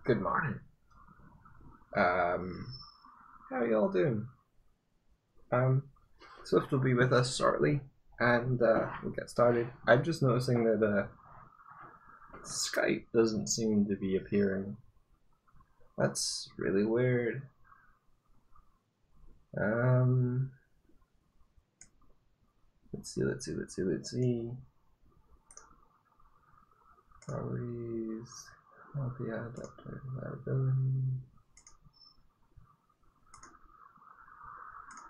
Good morning. How are you all doing? Swift will be with us shortly, and we'll get started. I'm just noticing that Skype doesn't seem to be appearing. That's really weird. Let's see. Properties, copy adapter reliability.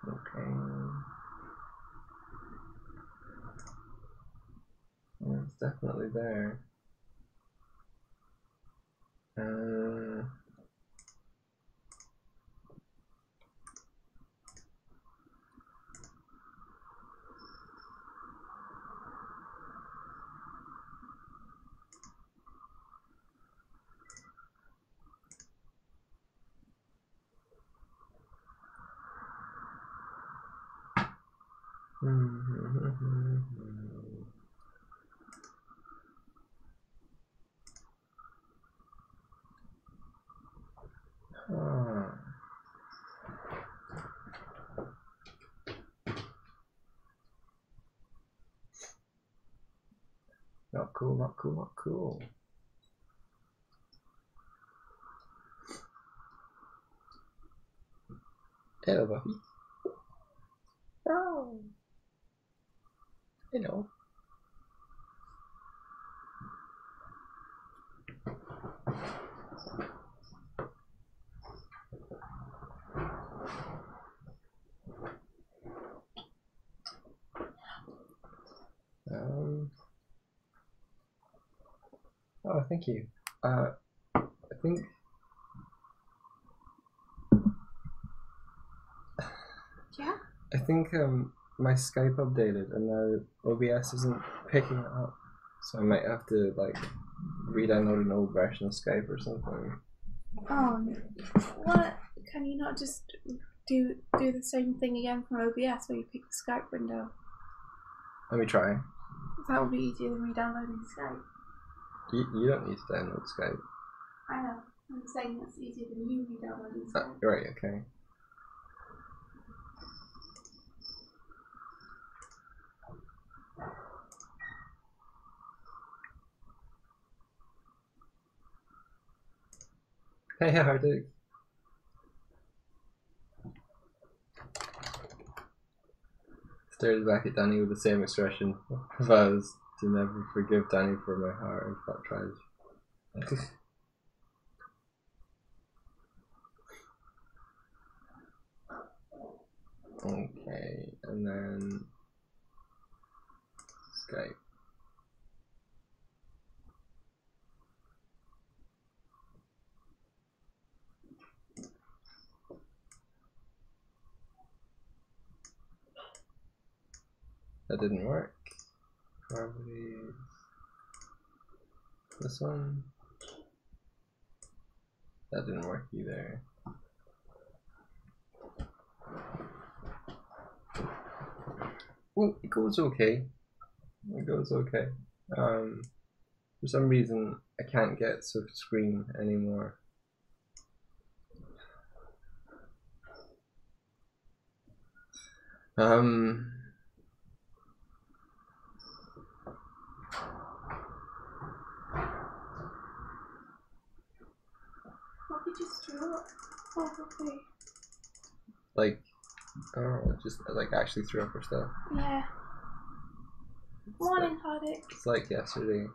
Okay. Well, it's definitely there. Not cool, not cool, not cool. Hello, Buffy. Oh. Hello. Oh, thank you. I think. Yeah? I think my Skype updated and now OBS isn't picking it up. So I might have to like re-download an old version of Skype or something. What? Can you not just do the same thing again from OBS where you pick the Skype window? Let me try. That would be easier than re-downloading Skype. You don't need to download Skype. I know. I'm saying that's easier than you re-downloading Skype. Right, okay. Hey, how are you? Stares back at Danny with the same expression. Vows to never forgive Danny for my heart and felt trash. Okay, and then Skype. That didn't work. Properties. This one. That didn't work either. Well, it goes okay. It goes okay. For some reason, I can't get Swift Screen anymore. What did you screw up? Oh, okay. Like, oh, just like actually threw up her stuff. Yeah. Morning, Hardick. It's like yesterday.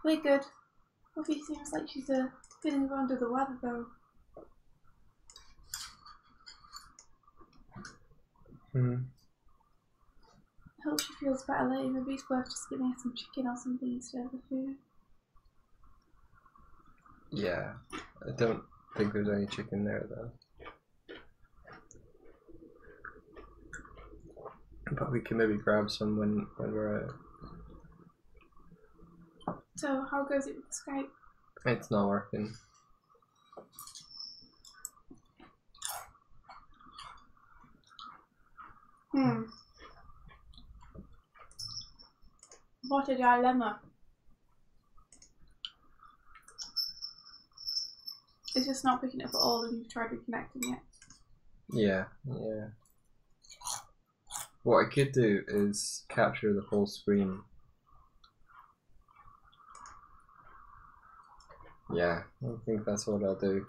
We're good. Buffy seems like she's feeling under the weather though. I hope she feels better later. Maybe it's worth just giving her some chicken or something instead of the food. Yeah, I don't think there's any chicken there though. But we can maybe grab some when we're out. So, how goes it with Skype? It's not working. What a dilemma. It's just not picking it up at all and you've tried reconnecting it. Yeah. What I could do is capture the whole screen. Yeah, I think that's what I'll do.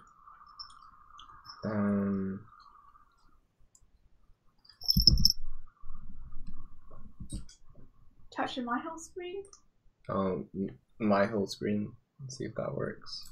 Capture my whole screen? Oh, my whole screen. Let's see if that works.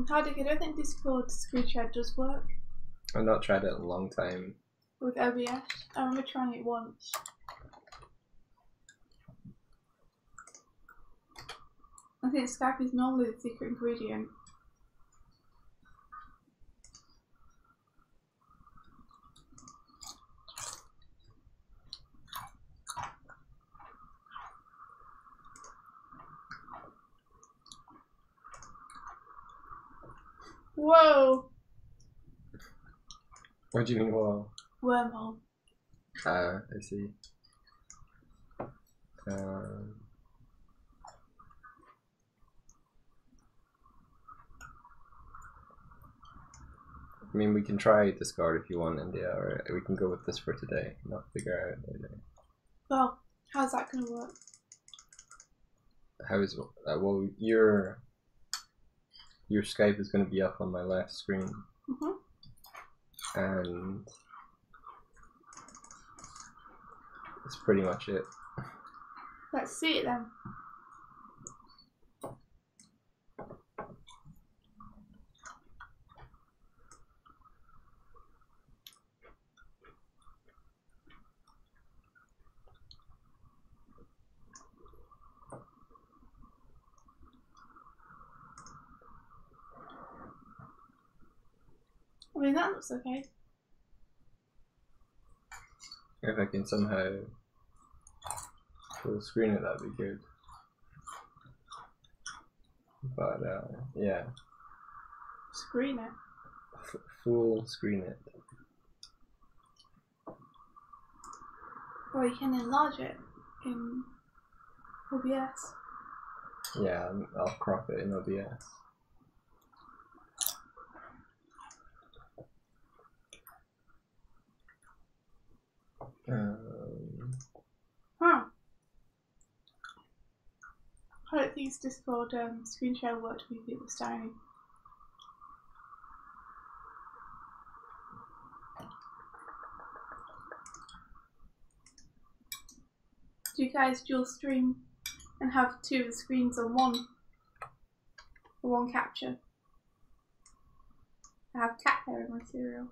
How do I don't think Discord screen share does work. I've not tried it in a long time. With OBS. I remember trying it once. I think Skype is normally the secret ingredient. Whoa! What do you mean, whoa? Wormhole. I see. I mean, we can try Discord if you want, India, or we can go with this for today, not figure out later. Well, how's that going to work? How is well, your Skype is going to be up on my left screen, and that's pretty much it. Let's see it then. I mean, that looks okay. If I can somehow full screen it, that'd be good. But yeah. Screen it. Full screen it. Or you can enlarge it in OBS. Yeah, I'll crop it in OBS. I don't think Discord screen share worked with it was tiny. Do you guys dual stream and have two of the screens on one capture? I have cat hair in my cereal.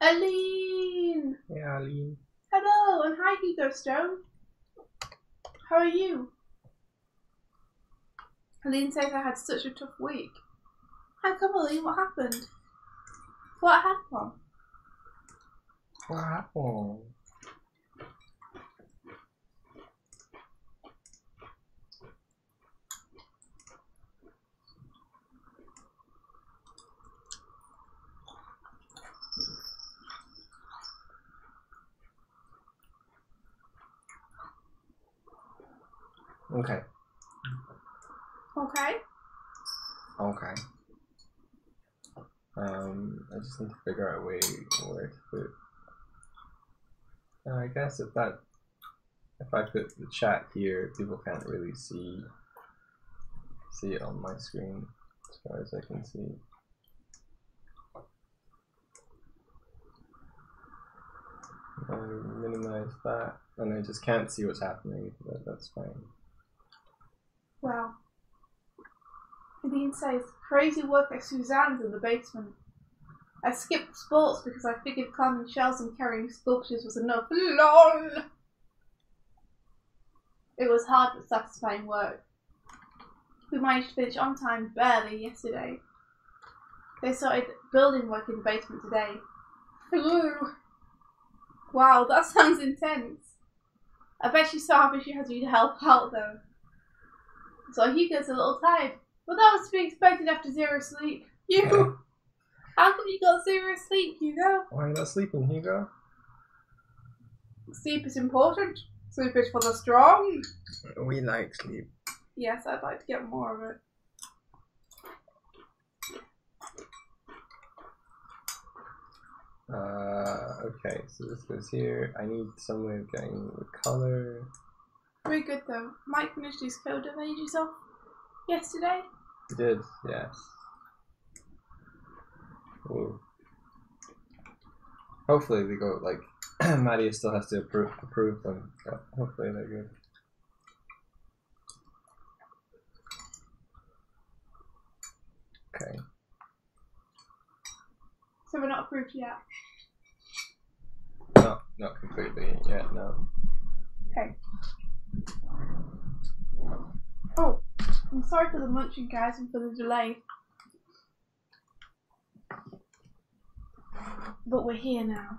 Aline! Yeah, Aline. Hello, and hi, Hugo Stone. How are you? Aline says I had such a tough week. How come, Aline? What happened? What happened? What happened? Okay. Okay. Okay. I just need to figure out a way where to put. I guess if I put the chat here, people can't really see it on my screen as far as I can see. Minimize that, and I just can't see what's happening. But that's fine. Wow. Aline says crazy work at Suzanne's in the basement. I skipped sports because I figured climbing shells and carrying sculptures was enough. LOL! It was hard but satisfying work. We managed to finish on time barely yesterday. They started building work in the basement today. Wow, that sounds intense. I bet she's so happy she has me to help out though. So Hugo's a little tired. But that was to be expected after 0 sleep. You! How come you got 0 sleep, Hugo? Why are you not sleeping, Hugo? Sleep is important. Sleep is for the strong. We like sleep. Yes, I'd like to get more of it. Okay, so this goes here. I need some way of getting the color. Very good though. Mike finished his code of ages off yesterday. He did, yes. Ooh. Hopefully they go, like, Maddie still has to approve them, but hopefully they're good. Okay. So we're not approved yet? No, not completely yet, no. Okay. Oh, I'm sorry for the munching, guys, and for the delay. But we're here now.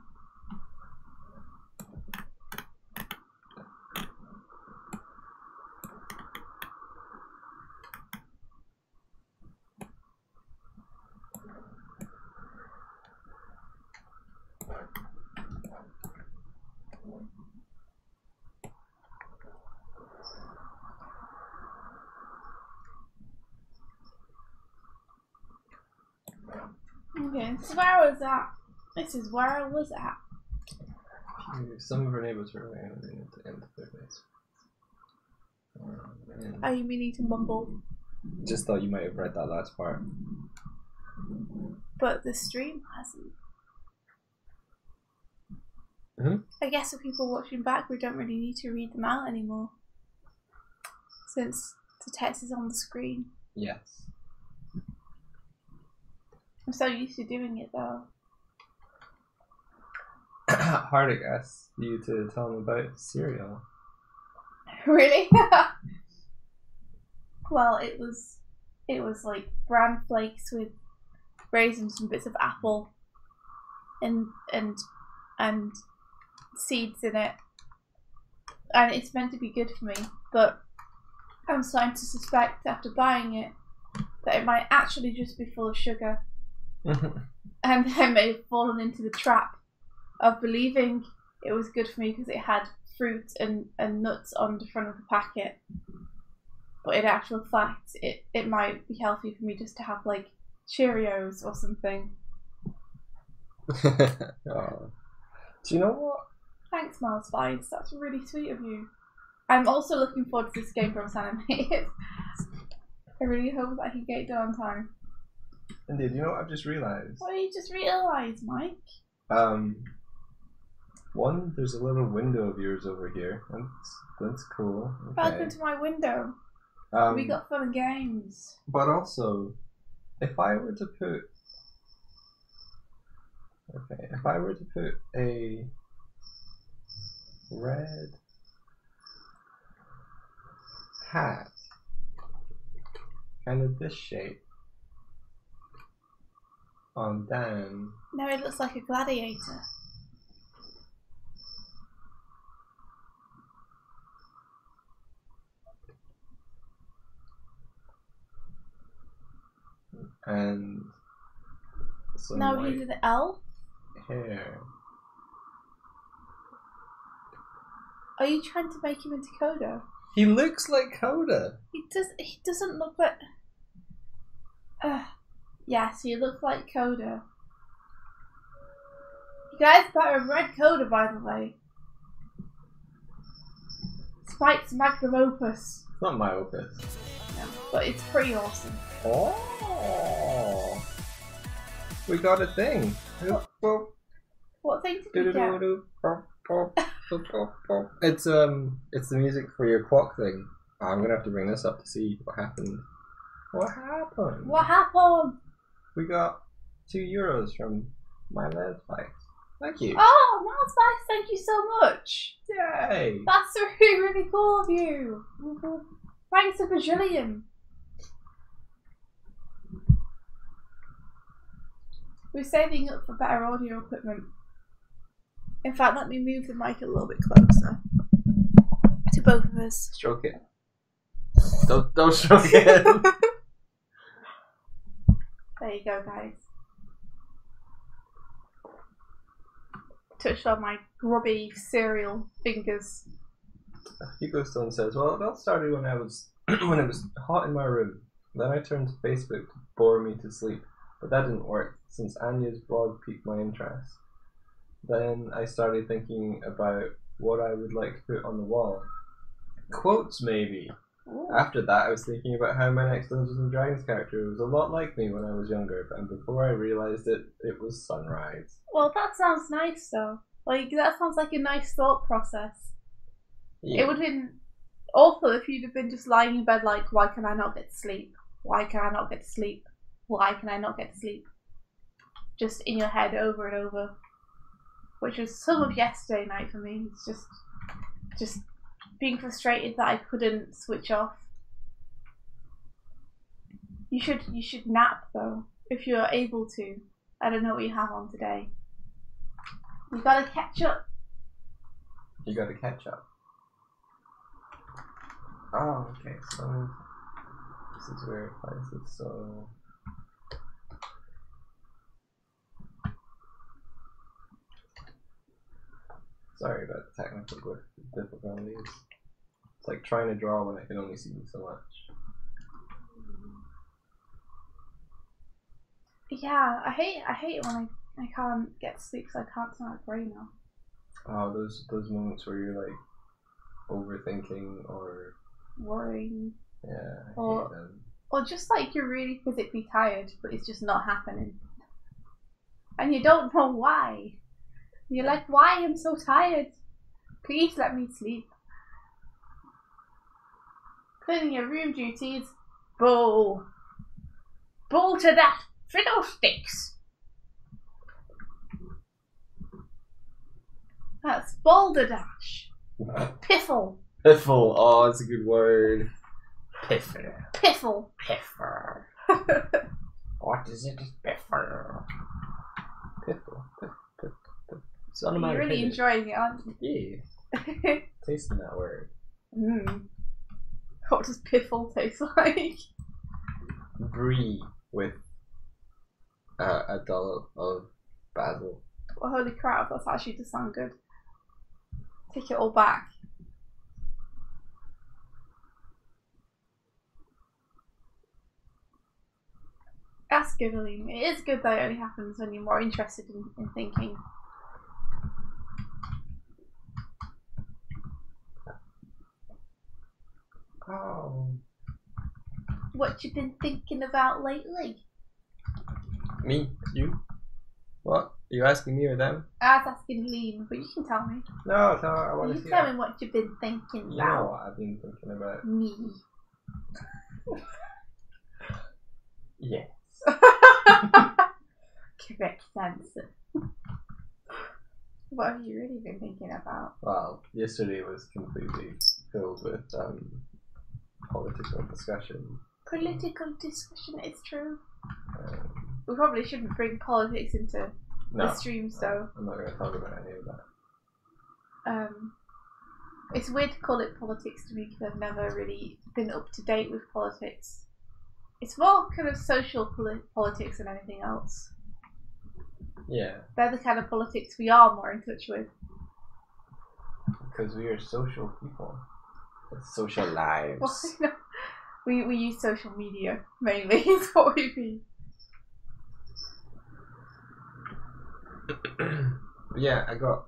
Okay, this is where I was at. This is where I was at. Some of her neighbors were away at the end of their days. Are you meaning to mumble? Just thought you might have read that last part. But the stream hasn't. I guess for people watching back, we don't really need to read them out anymore. Since the text is on the screen. Yes. I'm so used to doing it though. Hardik asked you to tell him about cereal. Really? Well, it was like bran flakes with raisins and bits of apple and seeds in it. And it's meant to be good for me, but I'm starting to suspect after buying it that it might actually just be full of sugar. And I may have fallen into the trap of believing it was good for me because it had fruit and nuts on the front of the packet. But in actual fact, it might be healthy for me just to have like Cheerios or something. Oh. Do you know what? Thanks, Miles Vines. That's really sweet of you. I'm also looking forward to this game Grumps animated. I really hope that I can get it done on time. Indeed, you know what I've just realised? What did you just realise, Mike? One, there's a little window of yours over here. That's cool. Okay. Welcome to my window. We got fun and games. But also, if I were to put a red hat, kind of this shape, on Dan. No, it looks like a gladiator. And some No, he's an elf. hair. Are you trying to make him into Kodo? He looks like Coda. He doesn't look like. Yes, he looks like Koda. You guys got a red Koda, by the way. Spike's magnum opus. It's not my opus. No, but it's pretty awesome. Oh, we got a thing. What thing did we get? It's the music for your clock thing. I'm gonna have to bring this up to see what happened. What happened? What happened? We got €2 from my Lesbites. Thank you. Oh, Miles, thank you so much. Yay! That's really, really cool of you. Thanks a bajillion. We're saving up for better audio equipment. In fact, let me move the mic a little bit closer to both of us. Stroke it. Don't stroke it. There you go, guys. Touched on my grubby cereal fingers. Hugo Stone says, well, it all started when I was when it was hot in my room. Then I turned to Facebook to bore me to sleep. But that didn't work, since Anya's blog piqued my interest. Then I started thinking about what I would like to put on the wall. Quotes, maybe. Ooh. After that, I was thinking about how my next Dungeons and Dragons character was a lot like me when I was younger, and before I realised it, it was Sunrise. Well, that sounds nice, though. Like, that sounds like a nice thought process. Yeah. It would have been awful if you'd have been just lying in bed like, why can I not get to sleep? Why can I not get to sleep? Why can I not get to sleep? Just in your head over and over. Which was some of yesterday night for me. It's just being frustrated that I couldn't switch off. You should nap though, if you're able to. I don't know what you have on today. You gotta catch up. You gotta catch up. Oh, okay, so this is where it places, so sorry about the technical difficulties. It's like trying to draw when I can only see so much. Yeah, I hate it when I can't get to sleep because I can't turn out grey now. Oh, those moments where you're like overthinking or Worrying. yeah, I hate them. Or just like you're really physically tired, but it's just not happening. And you don't know why. You're like, why am I so tired? Please let me sleep. Cleaning your room duties. Bull. Bull to that. Fiddlesticks. That's balderdash. Piffle. Piffle. Oh, it's a good word. Piffle. Piffle. Piffer. What is it? Piffer. Piffle. It's You're really enjoying it, aren't you? Yeah. Tasting that word. What does piffle taste like? Brie with a dollop of basil. Well, holy crap, that's actually does sound good. Take it all back. That's good, Aline. It is good that it only happens when you're more interested in thinking. Oh. What you been thinking about lately? Me? You? What? Are you asking me or them? I was asking Lean, but you can tell me. No, I want to see. You tell me what you've been thinking You about. know what I've been thinking about. Me. Yes. Correct answer. What have you really been thinking about? Well, yesterday was completely filled with political discussion. Political discussion, it's true. We probably shouldn't bring politics into the stream, so I'm not going to talk about any of that. It's weird to call it politics to me because I've never really been up to date with politics. It's more kind of social politics than anything else. Yeah. They're the kind of politics we are more in touch with. Because we are social people. With social lives. Well, you know, we use social media mainly, is what we mean. Yeah, I got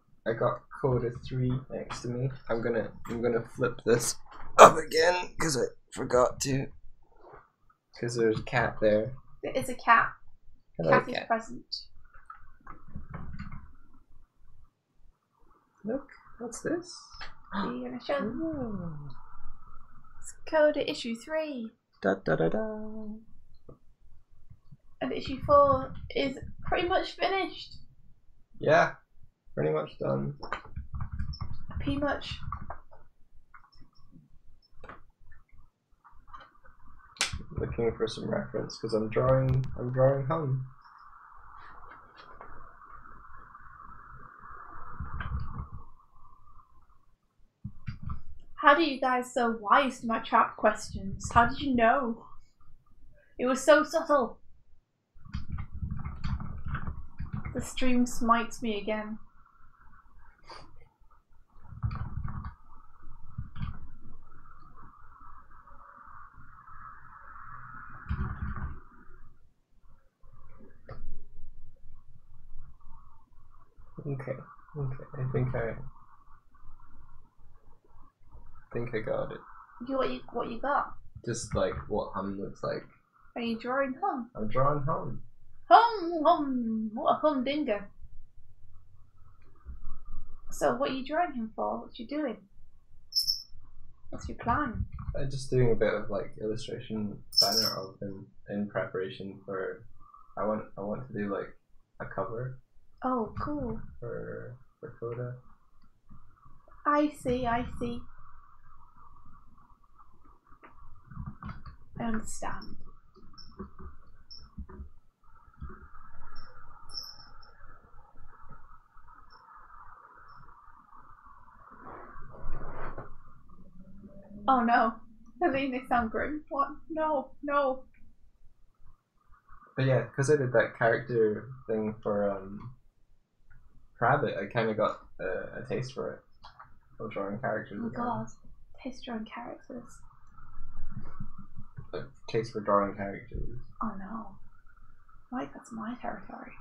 Coda 3 next to me. I'm gonna flip this up again because I forgot to. Because there's a cat there. There is a cat. Hello, Cat is cat. present. Look, what's this? Are you gonna show them? Oh. It's Coda issue 3. Da da da da. And issue 4 is pretty much finished. Yeah, pretty much done. Pretty much. Looking for some reference because I'm drawing home. How do you guys so wise to my trap questions? How did you know? It was so subtle. The stream smites me again. Okay. I think I got it. What you got? Just like what hum looks like. Are you drawing hum? I'm drawing hum. Hum! What a humdinger. So what are you drawing him for? What you doing? What's your plan? I'm just doing a bit of like illustration banner of him in preparation for. I want to do like a cover. Oh, cool. For Coda. I see. I understand. Oh no. I mean, they sound grim. What? No. But yeah, because I did that character thing for Rabbit, I kind of got a taste for it. Of drawing characters. Oh god. Taste drawing characters. A taste for drawing characters. Oh no. Right, that's my territory.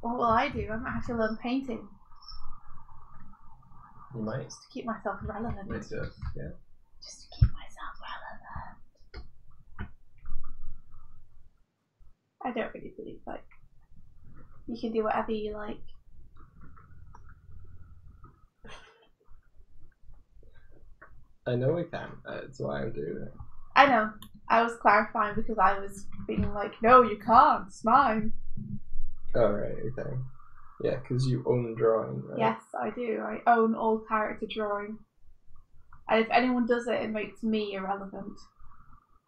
What will I do? I might have to learn painting. You might. Just to keep myself relevant. Just, yeah. Just to keep myself relevant. I don't really believe like you can do whatever you like. I know I can. That's why I'm doing it. I know. I was clarifying because I was being like, no, you can't. It's mine. Alright, okay. Yeah, because you own drawing, right? Yes, I do. I own all character drawing. And if anyone does it, it makes me irrelevant.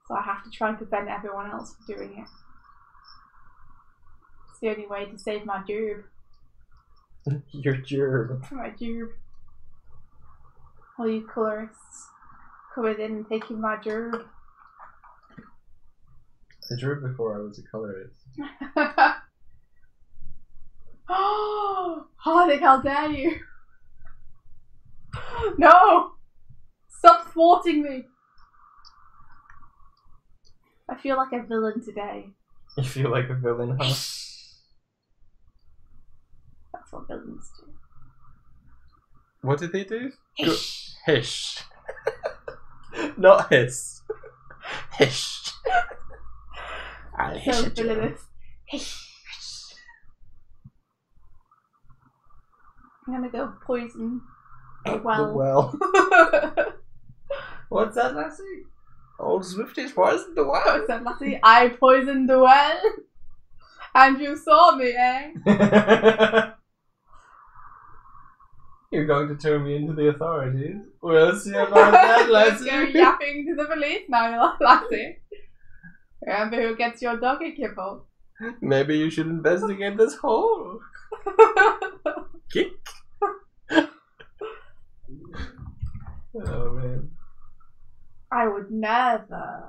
So I have to try and prevent everyone else from doing it. It's the only way to save my gerb. Your gerb. My gerb. All you colorists coming in and taking my gerb. I drew before I was a colorist. Oh, Hardik, how dare you! No! Stop thwarting me! I feel like a villain today. You feel like a villain, huh? That's what villains do. What did they do? Hish! Hish. Not hiss. Hish. I'll hish So at you. villainous. Hish! I'm gonna go poison the well. Well. What's that, lassie? Old Swifty's poisoned the well. What's that, lassie? I poisoned the well. And you saw me, eh? You're going to turn me into the authorities? We'll see about that, Let's lassie. go yapping to the police now, lassie. Remember who gets your doggy kibble? Maybe you should investigate this hole. Kick. Oh man. I would never.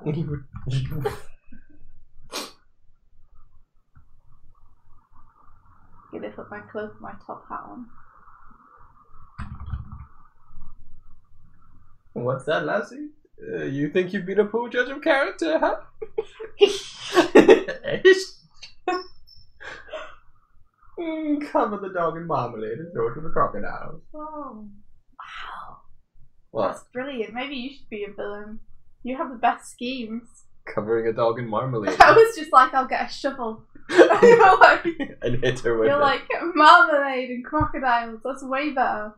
Gonna put my cloak and my top hat on. What's that, lassie? You think you've been a poor judge of character, huh? Cover the dog in marmalade and throw it to the crocodiles. Oh, wow. What? That's brilliant. Maybe you should be a villain. You have the best schemes. Covering a dog in marmalade. I was just like, I'll get a shovel. You're like, and hit her with you're it. like, marmalade and crocodiles. That's way better.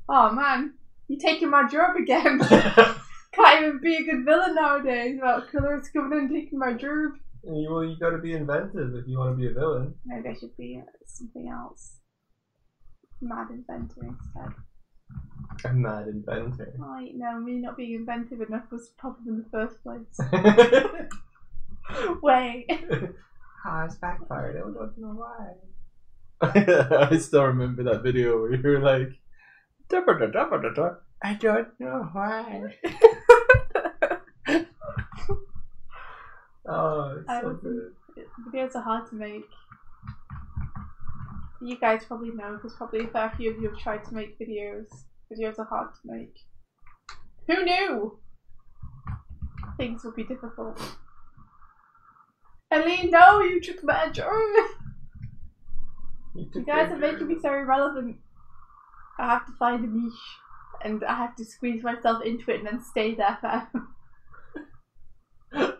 Oh man, you're taking my job again. Can't even be a good villain nowadays without killers coming in and taking my gerb. Well, you gotta be inventive if you want to be a villain. Maybe I should be something else. Mad inventor instead. A mad inventor. Oh, no, me not being inventive enough was the problem in the first place. Wait. It's backfired. I don't know why. I still remember that video where you were like, I don't know why. Oh, it's so good. Videos are hard to make. You guys probably know because probably a fair few of you have tried to make videos. Videos are hard to make. Who knew? Things would be difficult. Eileen, no, you took my germ. You guys are making me so irrelevant. I have to find a niche and I have to squeeze myself into it and then stay there forever.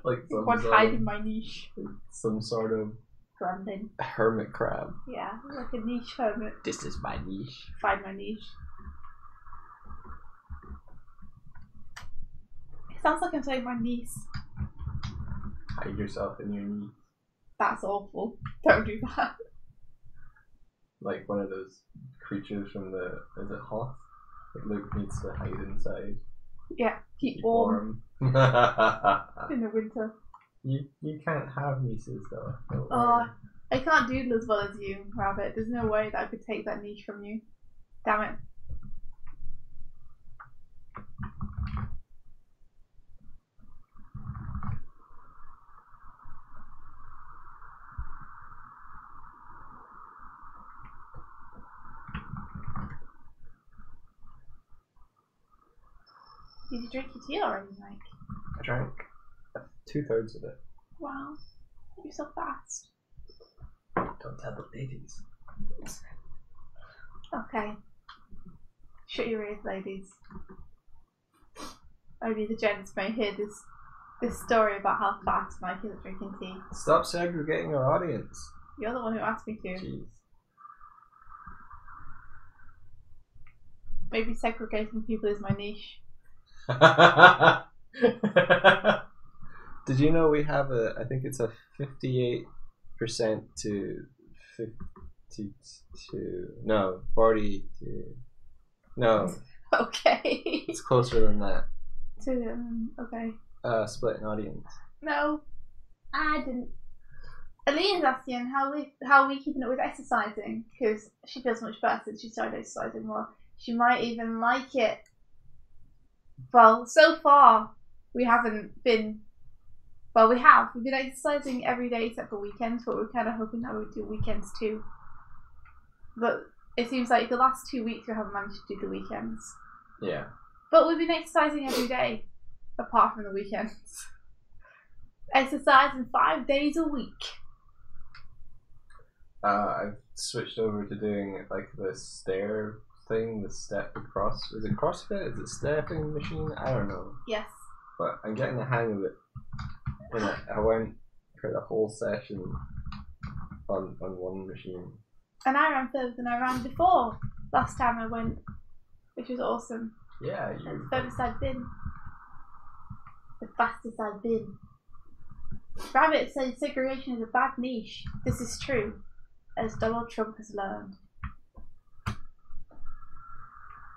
Like some One hide in my niche. Some sort of Gremlin. hermit crab. Yeah, like a niche hermit. This is my niche. Find my niche. It sounds like I'm saying my niece. Hide yourself in your niche. That's awful. Don't do that. Like one of those creatures from the, is it Hoth? Like Luke needs to hide inside. Yeah, keep warm. In the winter. You can't have nieces though. Oh, I can't doodle as well as you, Rabbit. There's no way that I could take that niche from you. Damn it. Did you drink your tea already, Mike? I drank 2/3 of it. Wow, you're so fast. Don't tell the ladies. Okay. Shut your ears, ladies. Only the gents may hear this story about how fast Mike is at drinking tea. Stop segregating our audience. You're the one who asked me to. Jeez. Maybe segregating people is my niche. Did you know we have I think it's a 58% to 52, no, 40 to, no. Okay. It's closer than that. Okay. Split in audience. No, I didn't. Alina's asking how we keeping it with exercising because she feels much better since she started exercising more. She might even like it. Well, so far we haven't been. Well, we have. We've been exercising every day except for weekends, but we're kind of hoping that we'd do weekends too. But it seems like the last 2 weeks we haven't managed to do the weekends. Yeah. But we've been exercising every day, apart from the weekends. Exercising 5 days a week. I've switched over to doing like the stair thing, the step across. Is it CrossFit? Is it stepping machine? I don't know. Yes. But I'm getting the hang of it. And I went for the whole session on one machine. And I ran further than I ran before. Last time I went, which was awesome. Yeah, That's the furthest I've been. The fastest I've been. Rabbit says segregation is a bad niche. This is true, as Donald Trump has learned.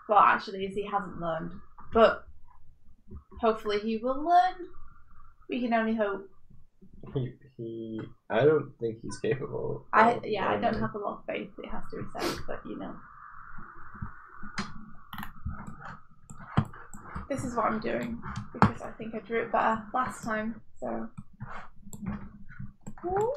Well, actually, he hasn't learned. But hopefully he will learn. We can only hope. I don't think he's capable. I don't have a lot of faith, it has to be said, but you know. This is what I'm doing, because I think I drew it better last time, so. Ooh.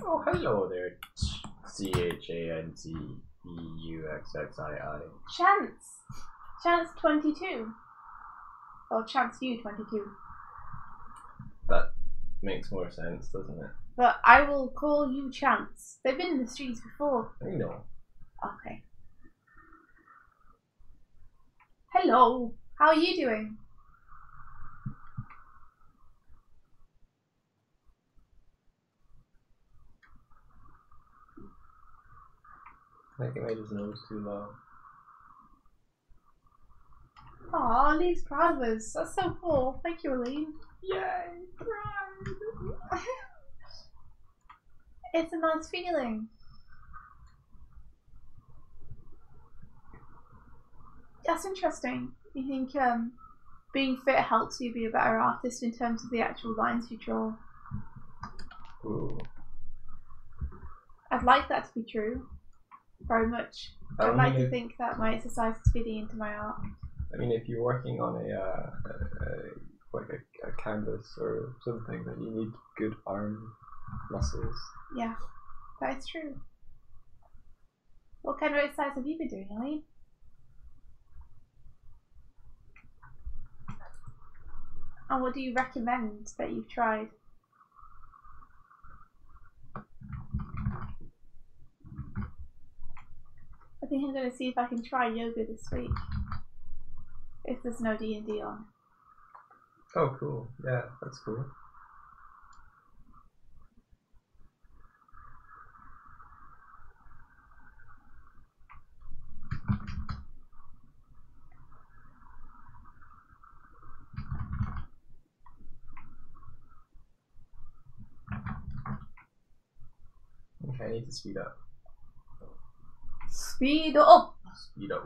Oh, hello there, CHANCEUXXII. Chance 22. Or Chance U 22. That makes more sense, doesn't it? But I will call you Chance. They've been in the streets before. I know. Okay. Hello, how are you doing? I think I just nose too low. Aw, Lee's proud of us. That's so cool. Thank you, Aline. Yay, pride! It's a nice feeling. That's interesting. You think being fit helps you be a better artist in terms of the actual lines you draw? Ooh. I'd like that to be true. Very much. I'd like to think that my exercise is feeding into my art. I mean, if you're working on a canvas or something, then you need good arm muscles. Yeah, that is true. What kind of exercise have you been doing, Aline? And what do you recommend that you've tried? I think I'm going to see if I can try yoga this week. If there's no D&D on. Oh, cool. Yeah, that's cool. Okay, I need to speed up. Speed up! Speed up.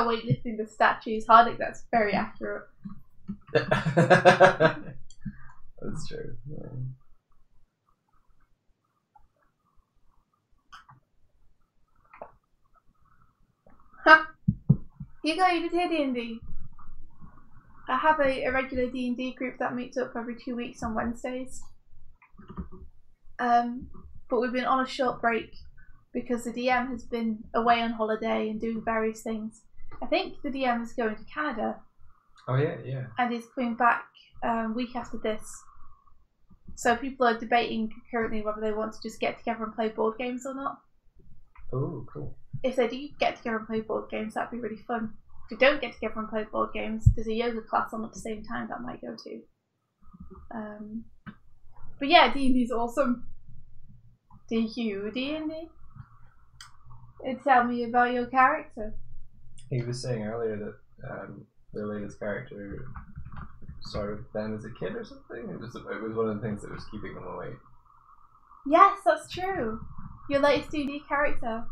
Weightlifting the statues. Hardik, that's very accurate. That's true. Yeah. Hugo, you did hear D&D. I have a regular D&D group that meets up every 2 weeks on Wednesdays. But we've been on a short break because the DM has been away on holiday and doing various things. I think the DM is going to Canada. Oh yeah, yeah. And he's coming back week after this. So people are debating currently whether they want to just get together and play board games or not. Oh, cool. If they do get together and play board games, that'd be really fun. If they don't get together and play board games, there's a yoga class on at the same time that I might go to. But yeah, D&D's awesome. Do you D&D? Tell me about your character. He was saying earlier that their latest character sort of them as a kid or something. It was one of the things that was keeping them awake. Yes, that's true. Your latest D&D character.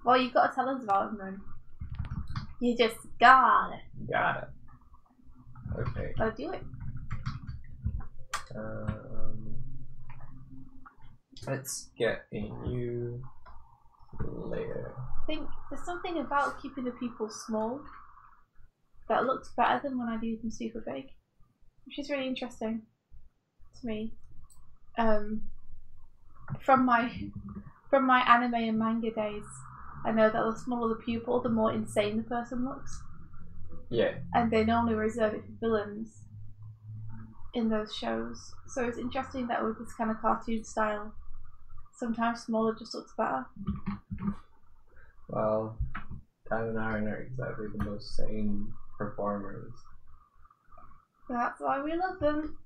Well, you've got to tell us about him then. You just got it. Got it. Okay. Gotta do it. Let's get a new layer. I think there's something about keeping the people small that looks better than when I do them super big, which is really interesting to me. From my anime and manga days, I know that the smaller the pupil, the more insane the person looks. Yeah. And they normally reserve it for villains in those shows. So it's interesting that with this kind of cartoon style, sometimes smaller just looks better. Well, Dan and Aaron are exactly the most sane performers. That's why we love them.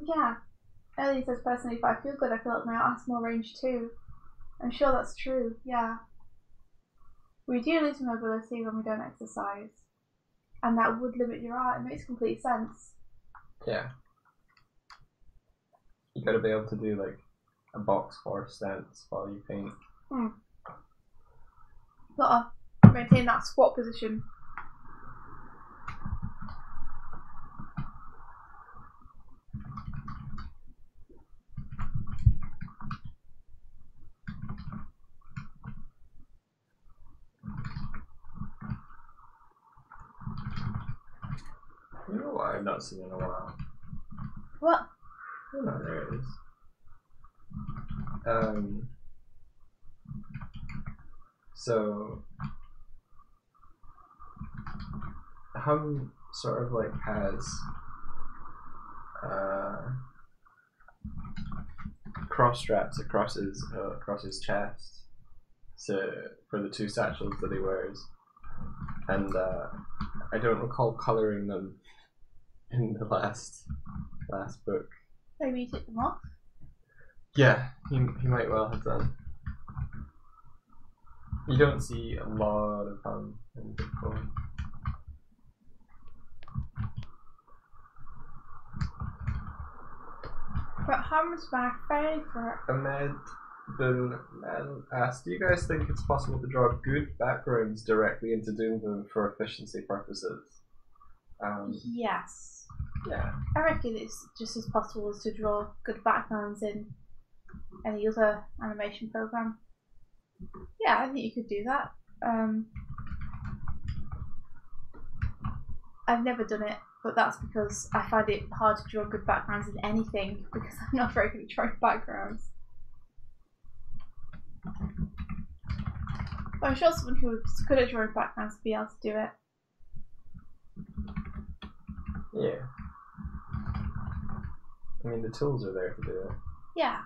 Yeah. Ellie says, personally, if I feel good, I feel like my art has more range too. I'm sure that's true, yeah. We do lose mobility when we don't exercise. And that would limit your art. It makes complete sense. Yeah. You gotta be able to do like a box horse stance while you paint. Gotta maintain that squat position. You know what I've not seen in a while? What? Oh no, there it is. So Hum sort of like has cross straps across his chest, so for the two satchels that he wears, and I don't recall coloring them in the last book. Maybe you took them off? Yeah, he might well have done. You don't see a lot of Hum in book 4. But Hum's my favourite. Ahmed Bin asked, do you guys think it's possible to draw good backgrounds directly into Doomboom for efficiency purposes? Yes. Yeah. I reckon it's just as possible as to draw good backgrounds in any other animation program. Yeah, I think you could do that. I've never done it, but that's because I find it hard to draw good backgrounds in anything because I'm not very good at drawing backgrounds. But I'm sure someone who's good at drawing backgrounds would be able to do it. Yeah. I mean, the tools are there to do it. Yeah.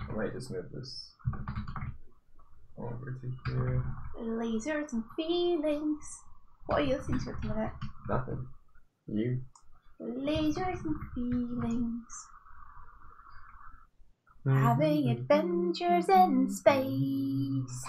I might just move this over to here. Lasers and feelings. What are you listening to at the minute? Nothing. You? Lasers and feelings. Having adventures in space.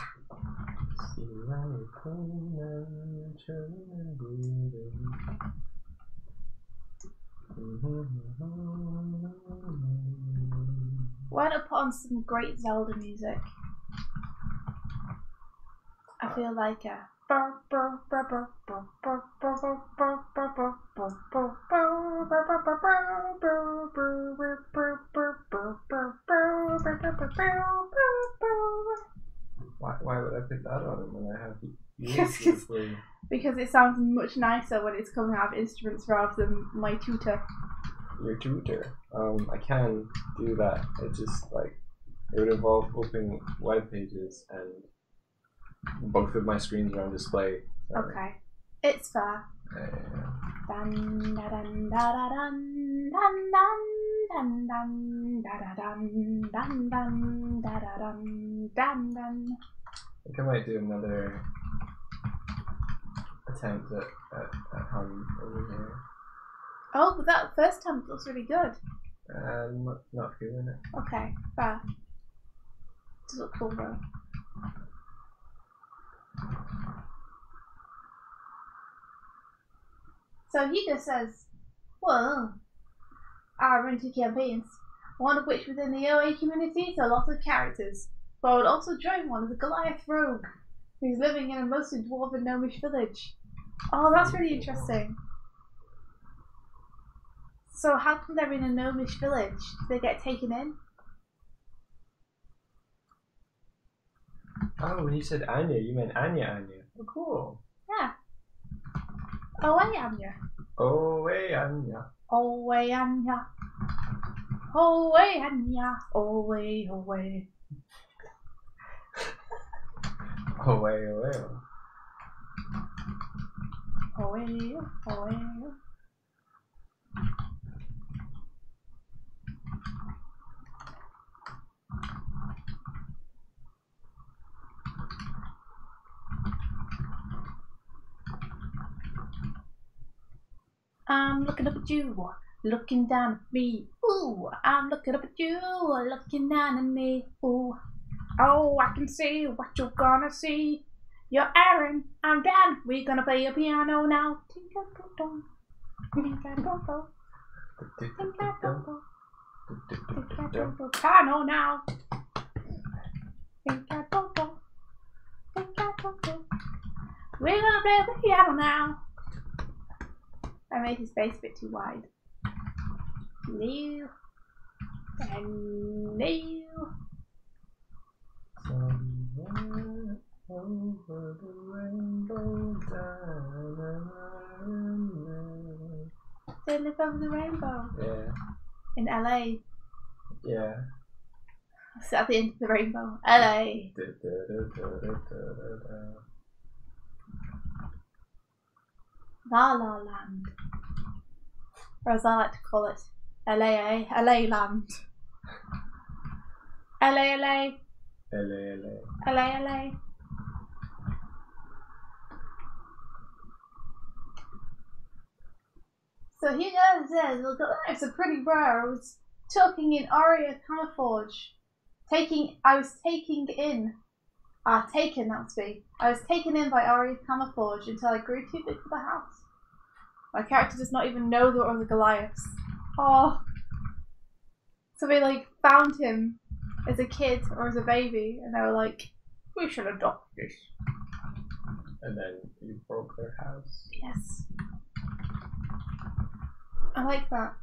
Why not put on some great Zelda music? I feel like a Why would I pick that on when I have you? Because it sounds much nicer when it's coming out of instruments rather than my tutor. Your tutor? I can do that. It just it would involve opening web pages and both of my screens are on display. So. Okay, it's fair. Dun da dun da da dun dun dun dun da da dun dun dun da da dun dun dun. I think I might do another attempt at Hum over here. Oh, but that first time looks really good. Not feeling it. Okay, fair. Does look cool though. So Hugo says, well, I run 2 campaigns, one of which within the OA community, so lots of characters. But I would also join one as a Goliath rogue, who's living in a mostly dwarven gnomish village. Oh, that's really interesting. So how come they're in a gnomish village? Do they get taken in? Oh, when you said Anya, you meant Anya. Oh, cool. Yeah. Away, Anya. Away, Anya. Away, Anya. Away, Anya. Away, away. Away, away. Away, away. I'm looking up at you, looking down at me. Ooh, I'm looking up at you, looking down at me. Ooh, oh, I can see what you're gonna see. You're Aaron, I'm Dan. We're gonna play a piano now. Piano now. We're gonna play the piano now. I made his bass a bit too wide. New and new. over the rainbow. They live over the rainbow. Yeah. In LA. Yeah. It's at the end of the rainbow. LA. La La Land. Or as I like to call it, LA Land. LA. LA. So he goes says, look, it's a pretty bra. I was talking in Aria camouflage. I was taken in by Aria's camouflage until I grew too big for the house. My character does not even know there are the Goliaths. Oh. So they like found him as a kid or as a baby, and they were like, we should adopt this. And then you broke their house. Yes. I like that.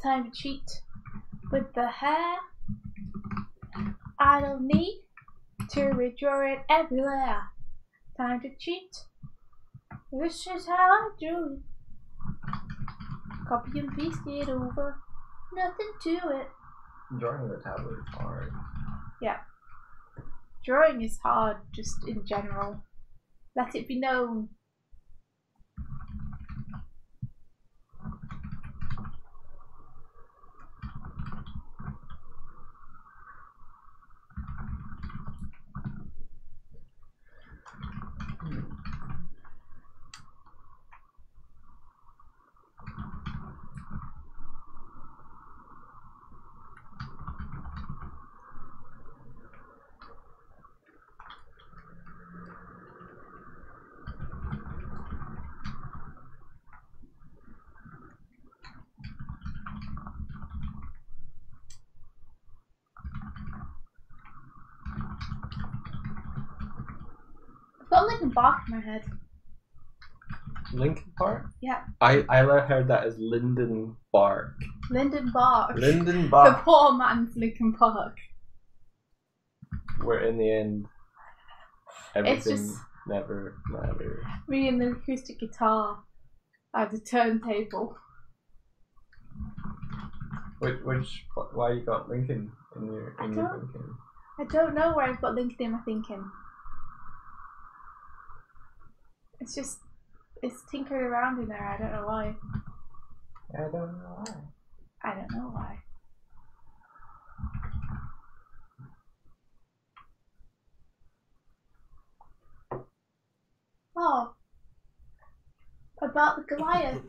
Time to cheat with the hair. I don't need to redraw it everywhere. Time to cheat. This is how I do it. Copy and paste it over. Nothing to it. Drawing the tablet is hard. Yeah. Drawing is hard just in general. Let it be known. I've got Linkin Park in my head. Linkin Park? Yeah. I heard that as Linden Bark. Linden Bark. Linden The Bark. poor man's Linkin Park. Where in the end, everything just never mattered. me and the acoustic guitar at the turntable. Why you got Lincoln in your thinking? I don't know where I've got Lincoln in my thinking. It's tinkered around in there. I don't know why. I don't know why. I don't know why. Oh. About the Goliath.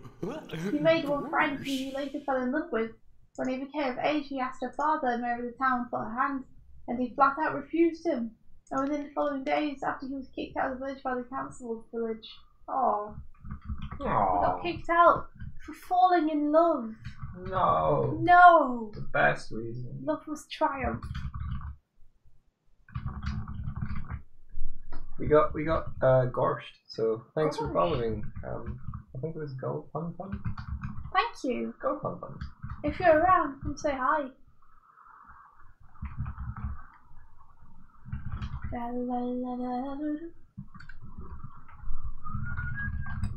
He made one friend who he later fell in love with. When he became of age, he asked her father and over the town for her hand, and he flat out refused him. And within the following days, after he was kicked out of the village by the council of the village. Oh. He got kicked out for falling in love. No. No. The best reason. Love must triumph. We got Gorshed, so thanks for Gorshed. following. I think it was Go Fun Fun. Thank you. Go Fun Fun. If you're around, come say hi.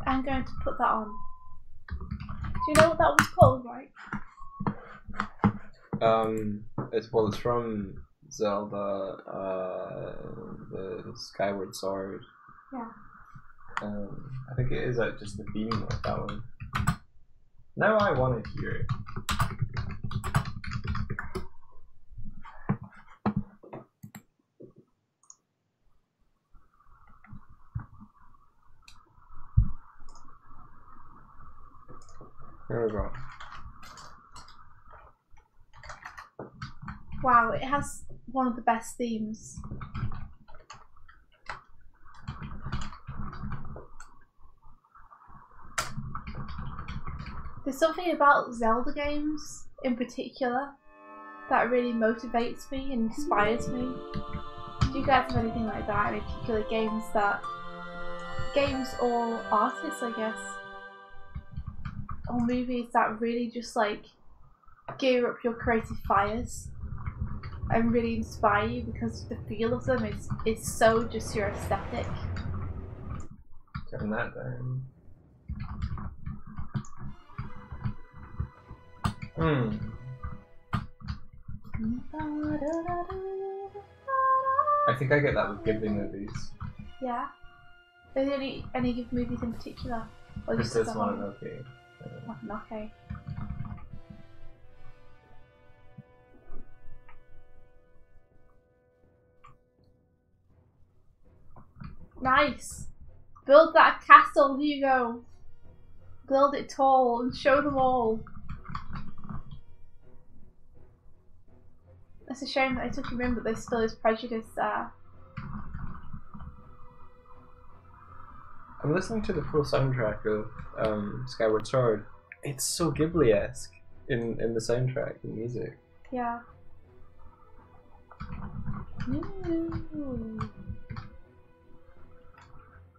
I'm going to put that on. Do you know what that was called, right? It's from Zelda, the Skyward Sword. Yeah. I think it is just the theme of that one. Now I want to hear it. Here we go. Wow, it has one of the best themes. There's something about Zelda games in particular that really motivates me and inspires me. Do you guys have anything like that? Any particular games or artists, I guess, or movies that really just like gear up your creative fires and really inspire you because the feel of them is so just your aesthetic? Turn that down. I think I get that with Ghibli movies. Yeah. Are there any good movies in particular? Or just Princess Mononoke. Mononoke. Nice. Build that castle, Hugo. Build it tall and show them all. It's a shame that I took him in, but there still is prejudice there. I'm listening to the full soundtrack of Skyward Sword. It's so Ghibli-esque in the soundtrack, the music. Yeah. Ooh.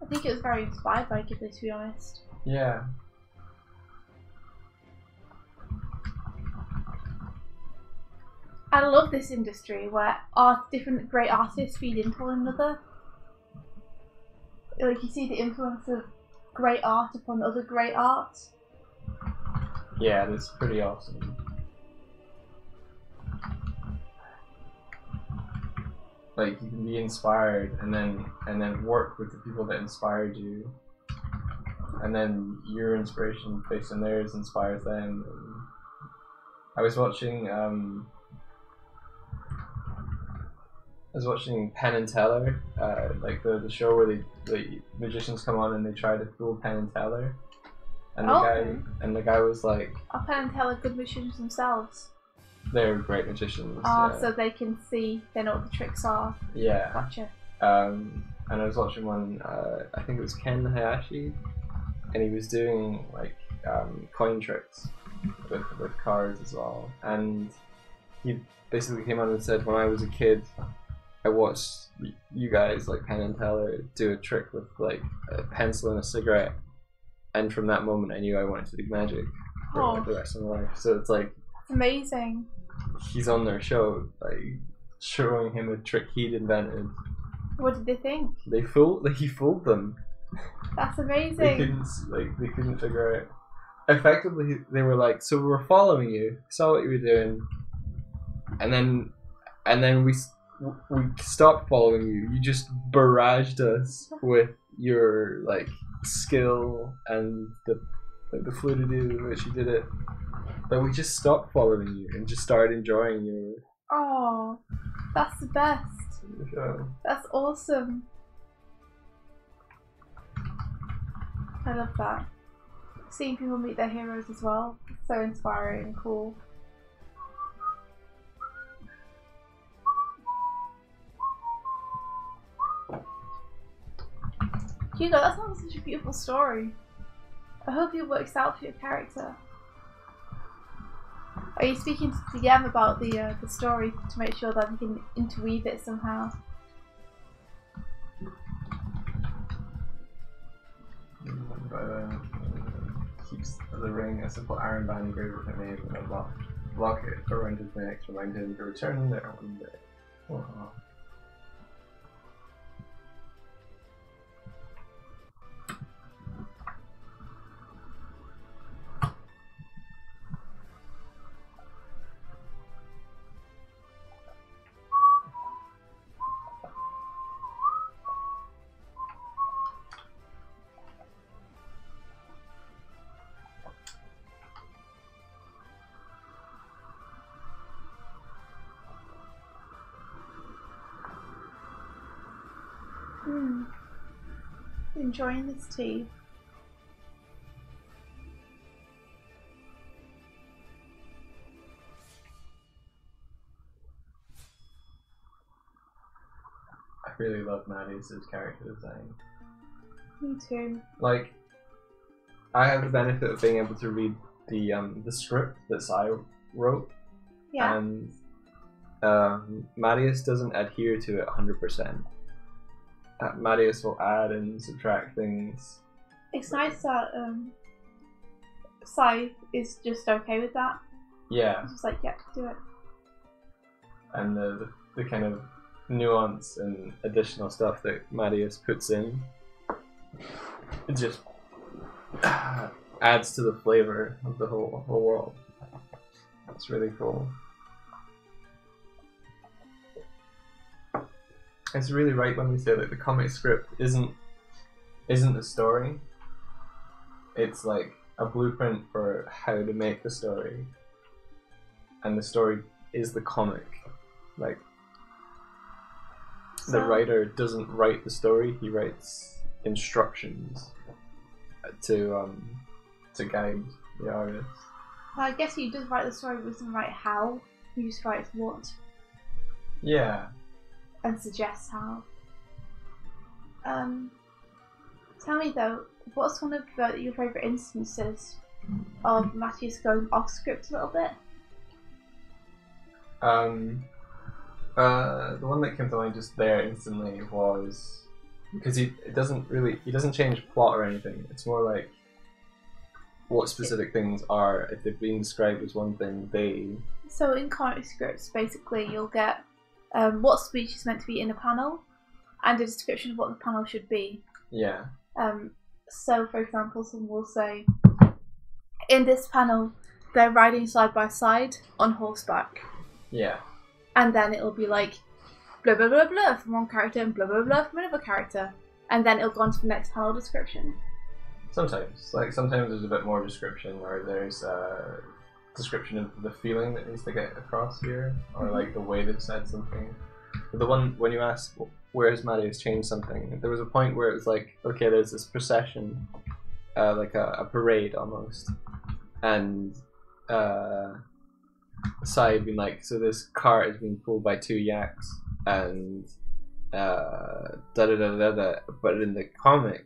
I think it was very inspired by Ghibli, to be honest. Yeah. I love this industry where different great artists feed into one another. Like, you see the influence of great art upon other great art. Yeah, that's pretty awesome. Like, you can be inspired and then work with the people that inspired you, and then your inspiration based on theirs inspires them. And I was watching Penn and Teller, like the show where the magicians come on and they try to fool Penn and Teller, and the guy was like, Are Penn and Teller good magicians themselves? They're great magicians. Oh, yeah. so they can see, they know what the tricks are. Yeah. Gotcha. And I was watching one, I think it was Ken Hayashi, and he was doing like coin tricks with cards as well. And he basically came on and said, when I was a kid, I watched you guys, like Penn and Teller, do a trick with like a pencil and a cigarette, and from that moment I knew I wanted to do magic for the rest of my life. So it's like, that's amazing. He's on their show, like showing him a trick he'd invented. What did they think? He fooled them. That's amazing. They couldn't figure out. Effectively, they were like, so we were following you, saw what you were doing, and then we stopped following you. You just barraged us with your like skill and the fluidity with which you did it. But we just stopped following you and just started enjoying your. Oh, that's the best. Show. That's awesome. I love that. Seeing people meet their heroes as well. It's so inspiring and cool. Hugo, that sounds like such a beautiful story. I hope it works out for your character. Are you speaking to DM about the story to make sure that you can interweave it somehow? Keeps the ring a simple iron band engraved with a name and a locket around his neck to remind him to return there one day. Oh. Enjoying this tea. I really love Maddie's character design. Me too. Like, I have the benefit of being able to read the script that Sai wrote. Yeah. And Marius doesn't adhere to it 100%. Marius will add and subtract things. It's nice that Sai is just okay with that. Yeah. He's just like, yeah, do it. And the kind of nuance and additional stuff that Marius puts in, it just adds to the flavor of the whole world. It's really cool. It's really right when we say that the comic script isn't the story. It's like a blueprint for how to make the story, and the story is the comic. Like, the writer doesn't write the story; he writes instructions to guide the artist. Well, I guess he does write the story, but doesn't write how. He just writes what. Yeah. And suggests how. Tell me though, what's one of your favourite instances of Matthias going off script a little bit? The one that came to mind just there instantly was because he doesn't change plot or anything. It's more like what specific things are, if they've been described as one thing, So in comic scripts, basically, you'll get what speech is meant to be in a panel, and a description of what the panel should be. Yeah. So, for example, someone will say, in this panel, they're riding side by side on horseback. Yeah. And then it'll be like, blah blah blah blah from one character and blah blah blah from another character. And then it'll go on to the next panel description. Sometimes there's a bit more description, or there's a description of the feeling that needs to get across here, or like the way they've said something. The one when you ask where has Marius changed something, there was a point where it was like, okay, there's this procession, like a parade almost, and Sai had been like, so this cart is being pulled by 2 yaks, and da da da da da. But in the comic,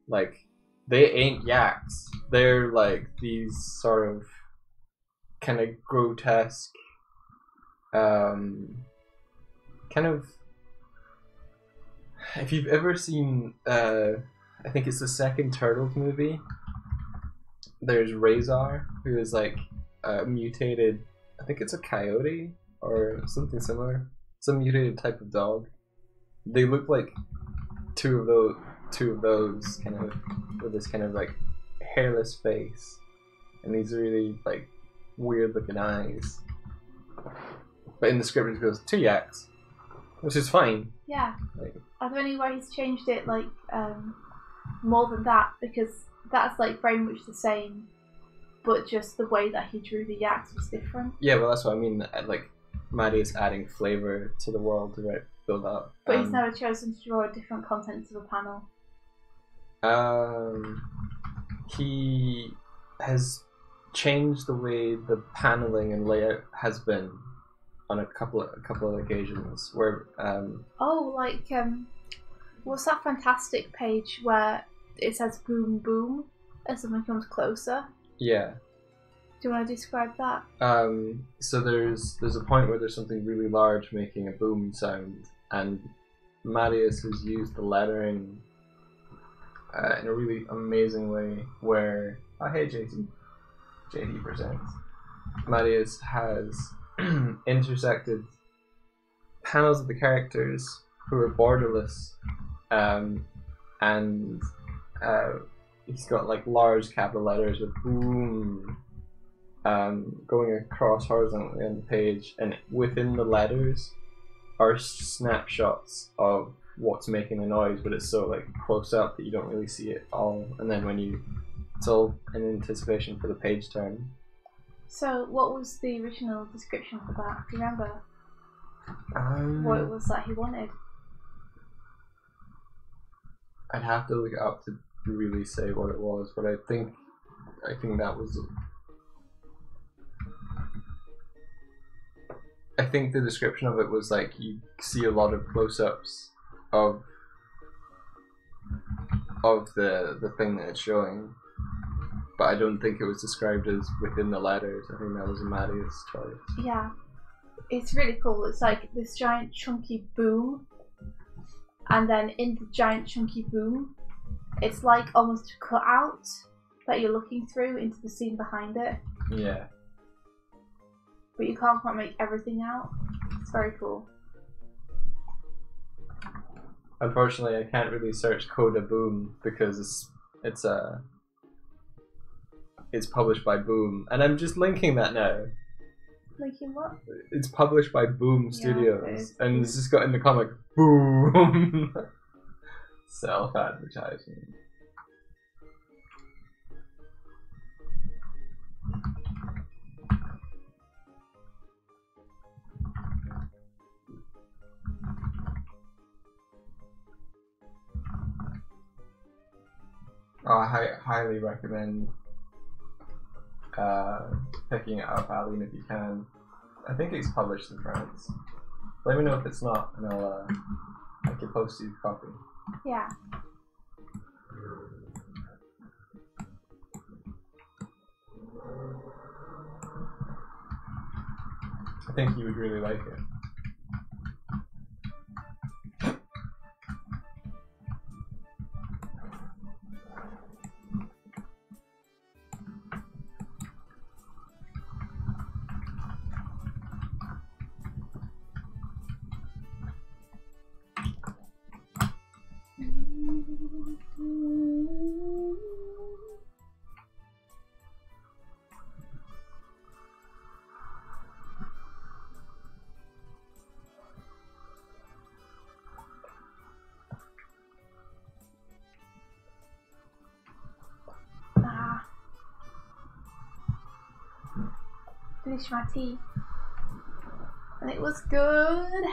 like, they ain't yaks. They're like these sort of kind of grotesque, kind of. If you've ever seen, I think it's the second Turtles movie. There's Razor, who is like a mutated. I think it's a coyote or something similar. Some mutated type of dog. They look like two of those kind of with this kind of like hairless face and these really like weird looking eyes. But in the script it goes 2 yaks, which is fine. Yeah. Like, are there any ways he's changed it like more than that? Because that's like very much the same, but just the way that he drew the yaks was different. Yeah, well that's what I mean. Like Maddie's adding flavour to the world to build up. But he's never chosen to draw a different content to the panel. He has changed the way the paneling and layout has been on a couple of occasions where what's that fantastic page where it says boom boom as something comes closer? Yeah. Do you want to describe that? So there's a point where there's something really large making a boom sound, and Marius has used the lettering in a really amazing way where hey JD presents. Marius has intersected panels of the characters who are borderless, and he's got like large capital letters with boom going across horizontally on the page, and within the letters are snapshots of what's making the noise, but it's so like close up that you don't really see it all, and then it's all in anticipation for the page turn. So what was the original description for that? Do you remember what it was that he wanted? I'd have to look it up to really say what it was, but I think that was. I think the description of it was like you see a lot of close-ups of the thing that it's showing, but I don't think it was described as within the letters. I think that was a Marius choice. Yeah. It's really cool. It's like this giant chunky boom, and then in the giant chunky boom, it's like almost a cutout that you're looking through into the scene behind it. Yeah. But you can't quite make everything out. It's very cool. Unfortunately, I can't really search Coda Boom because it's published by Boom, and I'm just linking that now. Linking what? It's published by Boom Yeah, Studios, and it's just got in the comic Boom. Self-advertising. Oh, I highly recommend picking it up, Aline, if you can. I think it's published in France. Let me know if it's not, and I can post you a copy. Yeah. I think you would really like it. Finished my tea. And it was good.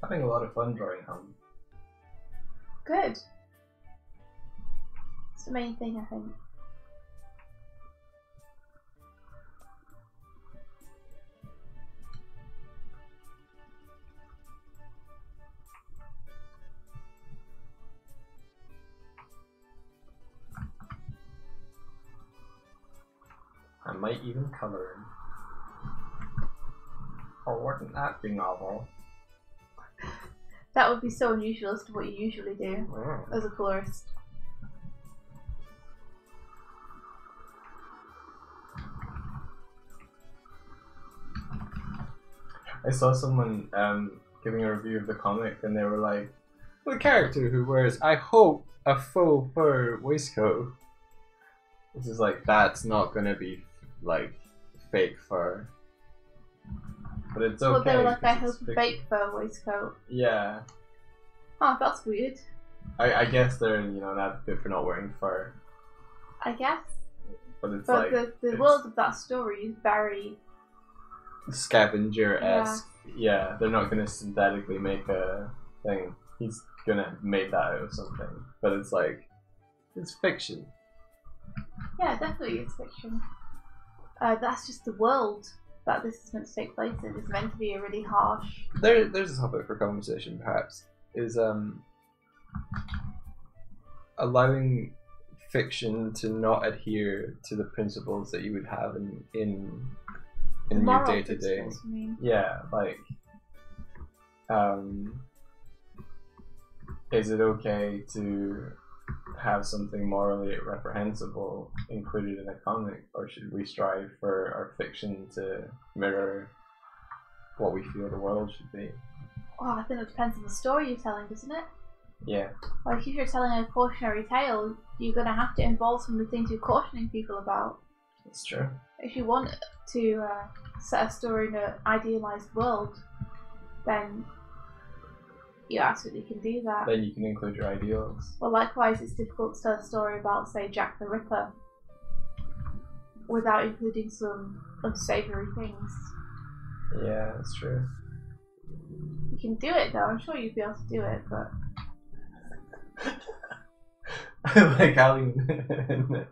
Having a lot of fun drawing home. Good. It's the main thing, I think. I might even color him. Oh, wouldn't that be novel? That would be so unusual as to what you usually do Mm. as a colorist. I saw someone giving a review of the comic, and they were like, "The character who wears, I hope, a faux fur waistcoat." This is like, that's not gonna be like fake fur, but it's okay. Well, they were like, I 'cause hope it's a fake fur waistcoat. Yeah, Oh, that's weird. I guess they're an advocate for not wearing fur, I guess. but it's But like the it's world of that story is very... scavenger-esque. Yeah, they're not gonna synthetically make a thing. He's gonna make that out of something, but it's like, it's fiction. Yeah, definitely it's fiction. That's just the world that this is meant to take place in. It's meant to be a really harsh... There's a topic for conversation, perhaps, is allowing fiction to not adhere to the principles that you would have in your moral day to day. principles, I mean. Yeah, like, is it okay to have something morally reprehensible included in a comic, or should we strive for our fiction to mirror what we feel the world should be? Oh, I think it depends on the story you're telling, doesn't it? Yeah. Like, if you're telling a cautionary tale, you're going to have to involve some of the things you're cautioning people about. That's true. If you want to set a story in an idealised world, then you absolutely can do that. Then you can include your ideals. Well, likewise, it's difficult to tell a story about, say, Jack the Ripper without including some unsavoury things. Yeah, that's true. You can do it though. I'm sure you'd be able to do it, but like Alan.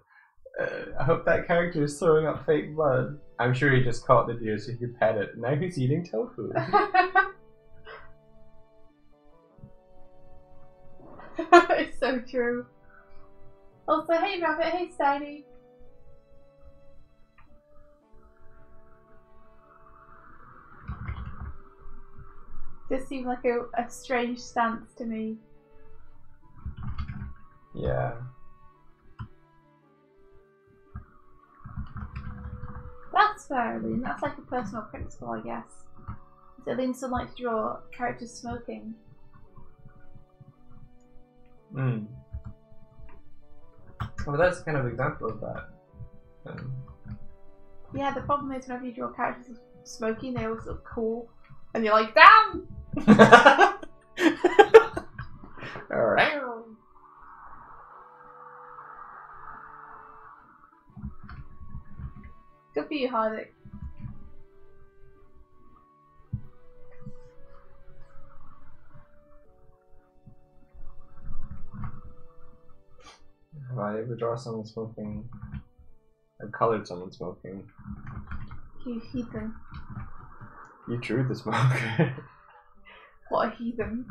I hope that character is throwing up fake blood. I'm sure he just caught the deer so he could pet it. Now he's eating tofu. it's so true. Also, hey Rabbit, hey Steiny. This seemed like a strange stance to me. Yeah. That's fair, Aline. That's like a personal principle, I guess. Aline still likes to draw characters smoking. Hmm. Well, that's kind of an example of that. Yeah, the problem is whenever you draw characters smoking, they always look cool. And you're like, damn! Alright. Good for you, Hardik. Have I ever drawn someone smoking? I've colored someone smoking. You heathen. You drew the smoke. What a heathen.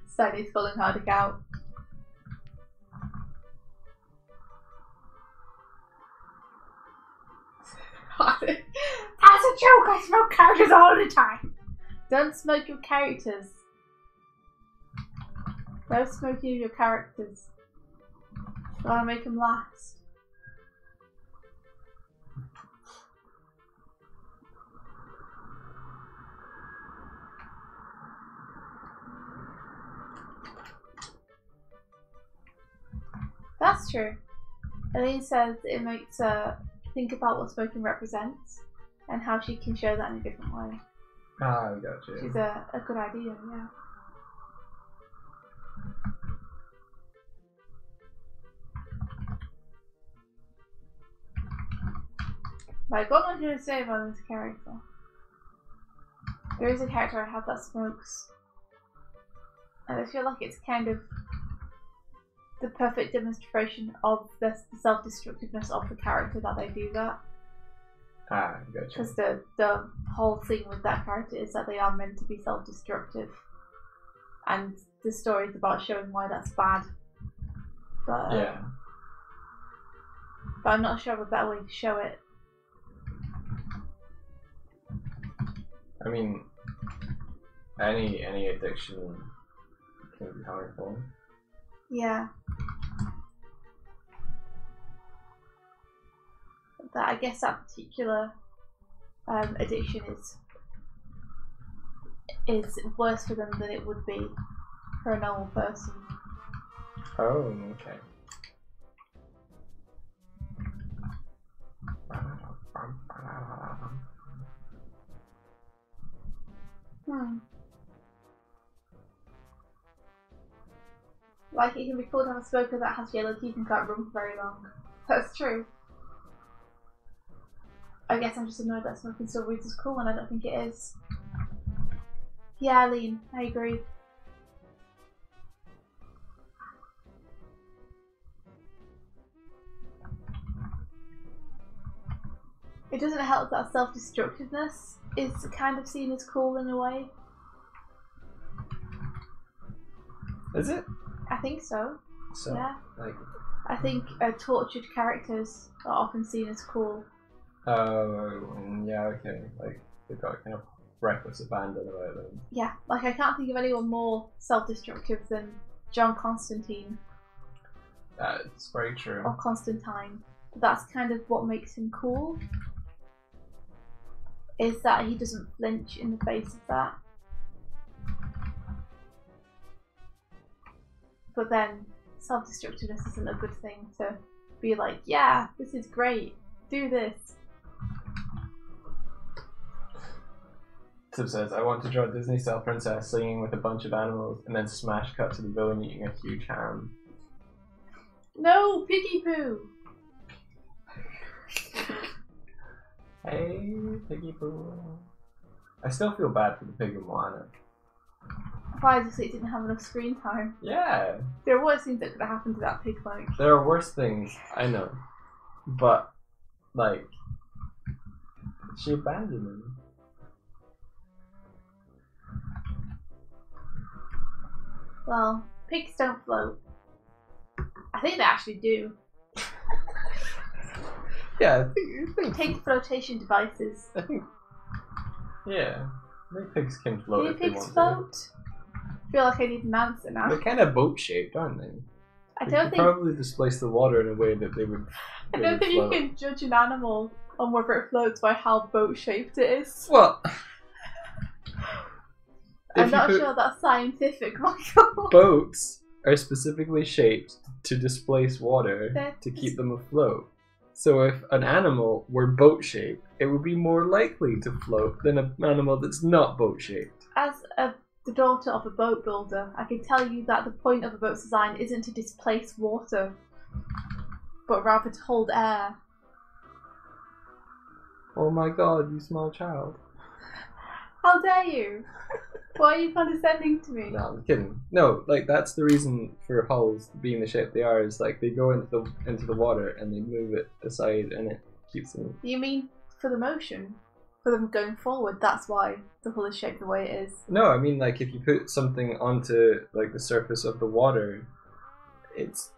Steady's calling Hardik out. Hardik. That's a joke! I smoke characters all the time! Don't smoke your characters. No smoking of your characters. I want to make them last. That's true. Elaine says it makes her think about what smoking represents and how she can show that in a different way. Ah, I got you. She's a good idea, yeah. Like, what am I going to say about this character? There is a character I have that smokes. And I feel like it's kind of the perfect demonstration of the self-destructiveness of the character that they do that. Ah, gotcha. Because the whole thing with that character is that they are meant to be self-destructive. And the story is about showing why that's bad. But, yeah. But I'm not sure of a better way to show it. I mean, any addiction can be harmful. Yeah. That I guess that particular addiction is worse for them than it would be for a normal person. Oh, okay. Like, it can be cool to have a smoker that has yellow teeth and can't run for very long. That's true. I guess I'm just annoyed that smoking still reads as cool when I don't think it is. Yeah, Aline, I agree. It doesn't help that self-destructiveness is kind of seen as cool in a way. Is it? I think so. So, yeah. Like. I think tortured characters are often seen as cool. Yeah, okay. Like, they've got kind of reckless abandon about them. Yeah, like I can't think of anyone more self-destructive than John Constantine. That's very true. Or Constantine. That's kind of what makes him cool. Is that he doesn't flinch in the face of that. But then, self-destructiveness isn't a good thing to be like, yeah, this is great, do this. Tip says, I want to draw a Disney-style princess singing with a bunch of animals and then smash cut to the villain eating a huge ham. No, Piggy Poo! Hey, Piggy Poo. I still feel bad for the pig in Moana. Why? Just it didn't have enough screen time. Yeah. There were worse things that could have happened to that pig, like. There are worse things, I know. But, like, she abandoned him. Well, pigs don't float. I think they actually do. Yeah, I think Pig flotation devices. I think. Yeah, I think pigs can float. Do if they pigs want float? to. I feel like I need an answer now. They're kind of boat-shaped, aren't they? I They don't could think. probably displace the water in a way that they would. I don't think you can judge an animal on whether it floats by how boat-shaped it is. Well, I'm not sure that's scientific, Michael. Boats are specifically shaped to displace water to keep them afloat. So if an animal were boat-shaped, it would be more likely to float than an animal that's not boat-shaped. As the daughter of a boat builder, I can tell you that the point of a boat's design isn't to displace water, but rather to hold air. Oh my god, you small child. How dare you? Why are you condescending to me? No, I'm kidding. No, like that's the reason for hulls being the shape they are, is like they go into the water and they move it aside and it keeps them. You mean for the motion? For them going forward, that's why the hull is shaped the way it is. No, I mean like if you put something onto like the surface of the water, it's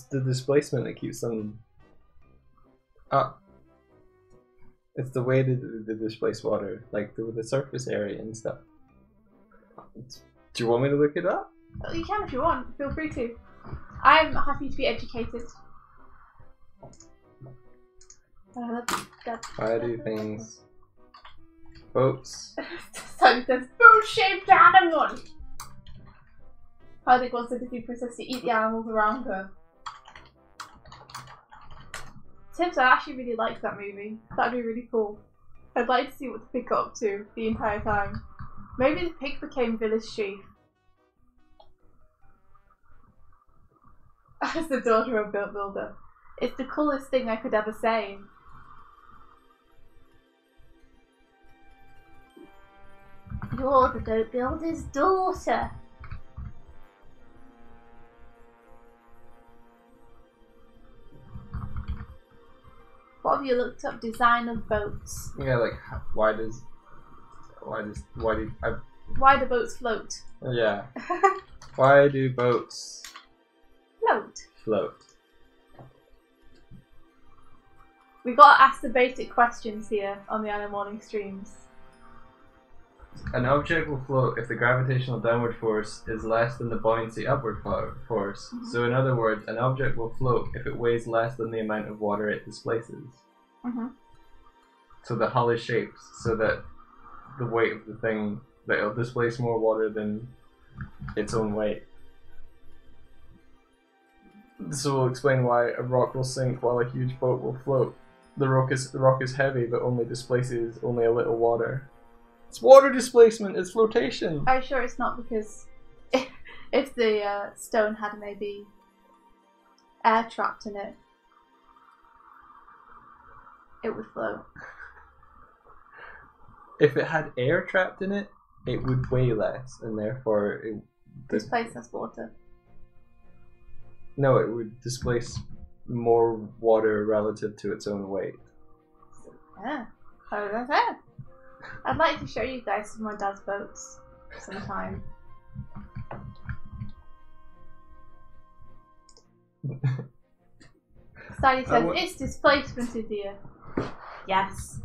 the displacement that keeps them up. It's the way that they displace water, like the surface area and stuff. Do you want me to look it up? You can if you want. Feel free to. I'm happy to be educated. Why do things boats? So there's boat-shaped animal. Hardik wants the Disney princess to eat the animals around her. Tips, I actually really liked that movie. That'd be really cool. I'd like to see what the pig got up to the entire time. Maybe the pig became village chief. As the daughter of a boat builder. It's the coolest thing I could ever say. You're the boat builder's daughter. What have you looked up? Design of boats. Yeah, like why do Why do boats float? yeah. Why do boats Float. float? We gotta ask the basic questions here on the Anna Morning streams. An object will float if the gravitational downward force is less than the buoyancy upward force. Mhm. So in other words, an object will float if it weighs less than the amount of water it displaces. Mhm. So the hull is shaped so that the weight of the thing, that it'll displace more water than its own weight. So we'll explain why a rock will sink while a huge boat will float. The rock is heavy but only displaces only a little water. It's water displacement, it's flotation. Are you sure it's not because if the stone had maybe air trapped in it, it would float? If it had air trapped in it, it would weigh less and therefore it Displace less water. No, it would displace more water relative to its own weight. Yeah. Oh, that's it. I'd like to show you guys some of my dad's boats sometime. Sally says, it's displacement, India. Yes.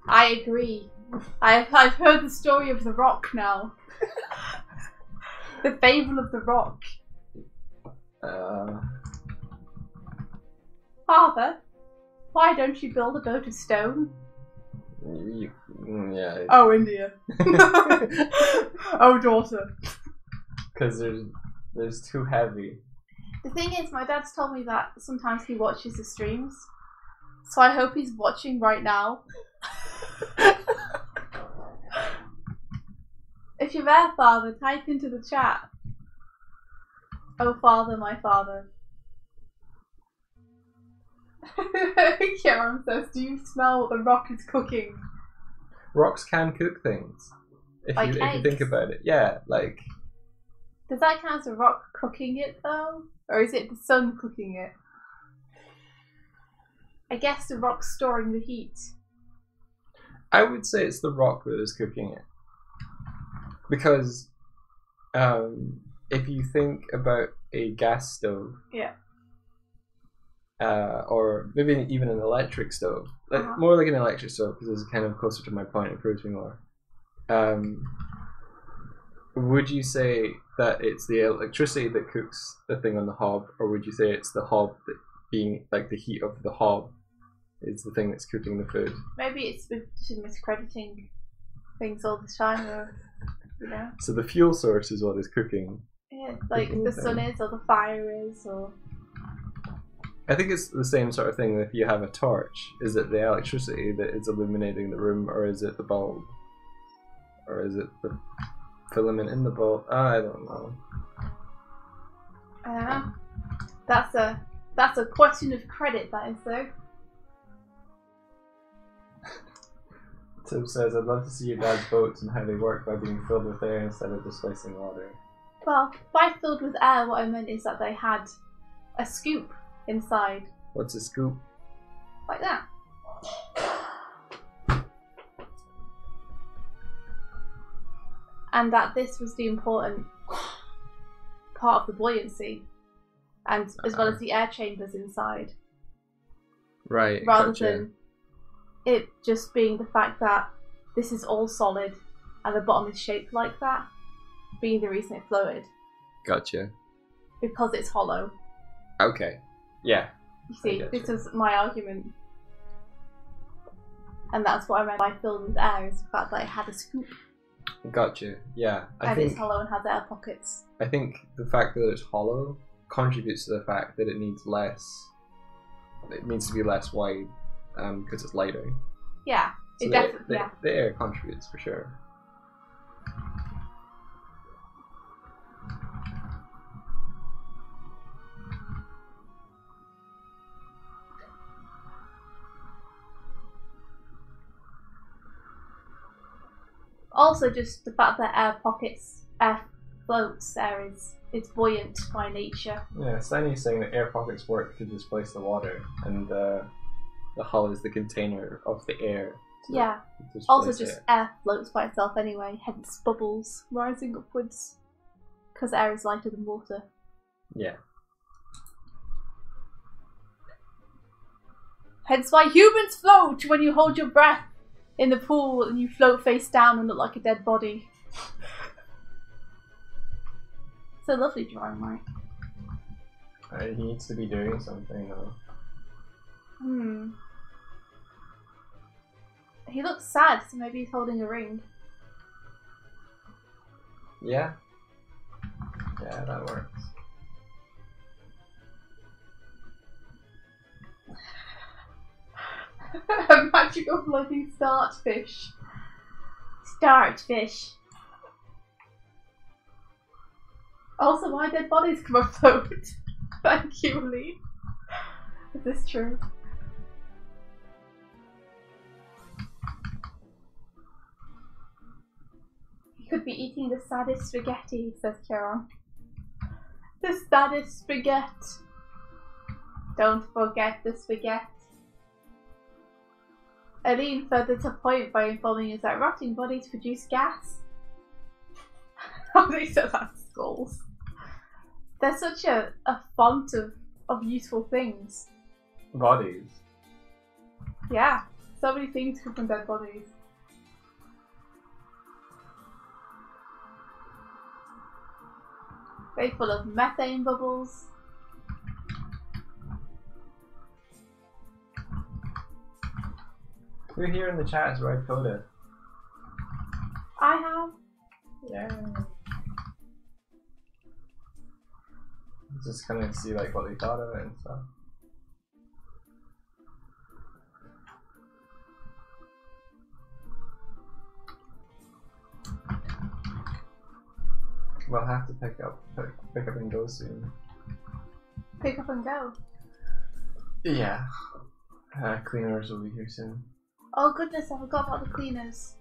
I agree. I've heard the story of the rock now. The fable of the rock. Father, why don't you build a boat of stone? Yeah. Oh, India. Oh, daughter. Because there's too heavy. The thing is, my dad's told me that sometimes he watches the streams, so I hope he's watching right now. If you're there, Father, type into the chat. Oh, Father, my Father. Kieran says, do you smell what the rock is cooking? Rocks can cook things. If Like you eggs? think about it. Yeah, like... Does that count as a rock cooking it, though? Or is it the sun cooking it? I guess the rock's storing the heat. I would say it's the rock that is cooking it. Because if you think about a gas stove, Yeah. or maybe even an electric stove, like more like an electric stove, because it's kind of closer to my point, it proves me more. Would you say that it's the electricity that cooks the thing on the hob, or would you say it's the hob that being like the heat of the hob is the thing that's cooking the food? Maybe it's miscrediting things all the time, or you know. So the fuel source is what is cooking. Yeah, like the sun is, or the fire is, or. I think it's the same sort of thing. If you have a torch, is it the electricity that is illuminating the room, or is it the bulb, or is it the filament in the bulb? I don't know. I don't know. That's a question of credit, that is, though. Tim says, I'd love to see your dad's boats and how they work by being filled with air instead of displacing water. Well, by filled with air, what I meant is that they had a scoop inside. What's a scoop? Like that. And that this was the important part of the buoyancy, and as well as the air chambers inside. Right. Rather gotcha. than it just being the fact that this is all solid and the bottom is shaped like that, being the reason it floated. Gotcha. Because it's hollow. Okay. Yeah. You see, this was my argument. And that's what I meant by filled with air, is the fact that it had a scoop. Gotcha. Yeah. And it's hollow and has air pockets. I think the fact that it's hollow contributes to the fact that it needs less. It needs to be less wide because it's lighter. Yeah. So It definitely. Yeah. The air contributes for sure. Also, just the fact that air pockets, air floats, air is buoyant by nature. Yeah, Stanley's saying that air pockets work to displace the water, and the hull is the container of the air. Yeah. Also, just air floats by itself anyway, hence bubbles rising upwards. Because air is lighter than water. Yeah. Hence why humans float when you hold your breath in the pool and you float face down and look like a dead body. It's a lovely drawing, right? He needs to be doing something though. He looks sad, so maybe he's holding a ring. Yeah. Yeah, that works. A magical floating starfish. Starfish. Also, why dead bodies come afloat? Thank you, Lee. Is this true? He could be eating the saddest spaghetti, says Kieran. The saddest spaghetti. Don't forget the spaghetti. Aline furthered her point by informing us that rotting bodies produce gas. How they still have skulls. They're such a font of useful things. Bodies. Yeah, so many things come from dead bodies. They're full of methane bubbles. Who here in the chat has read Coda? I have. Yeah. Just kind of see like what they thought of it and stuff. We'll have to pick up and go soon. Pick up and go. Yeah. Cleaners will be here soon. Oh goodness, I forgot about the cleaners.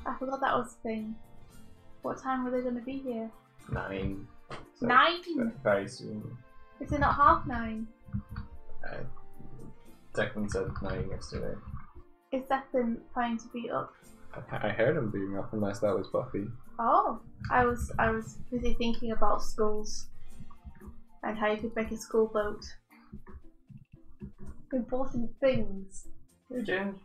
I forgot that was a thing. What time were they going to be here? 9. So 9? Very soon. Is it not 9:30? Declan said 9 yesterday. Is Declan planning to be up? I heard him being up, unless that was Buffy. Oh, I was busy thinking about schools and how you could make a school boat. Important things. Hey, James.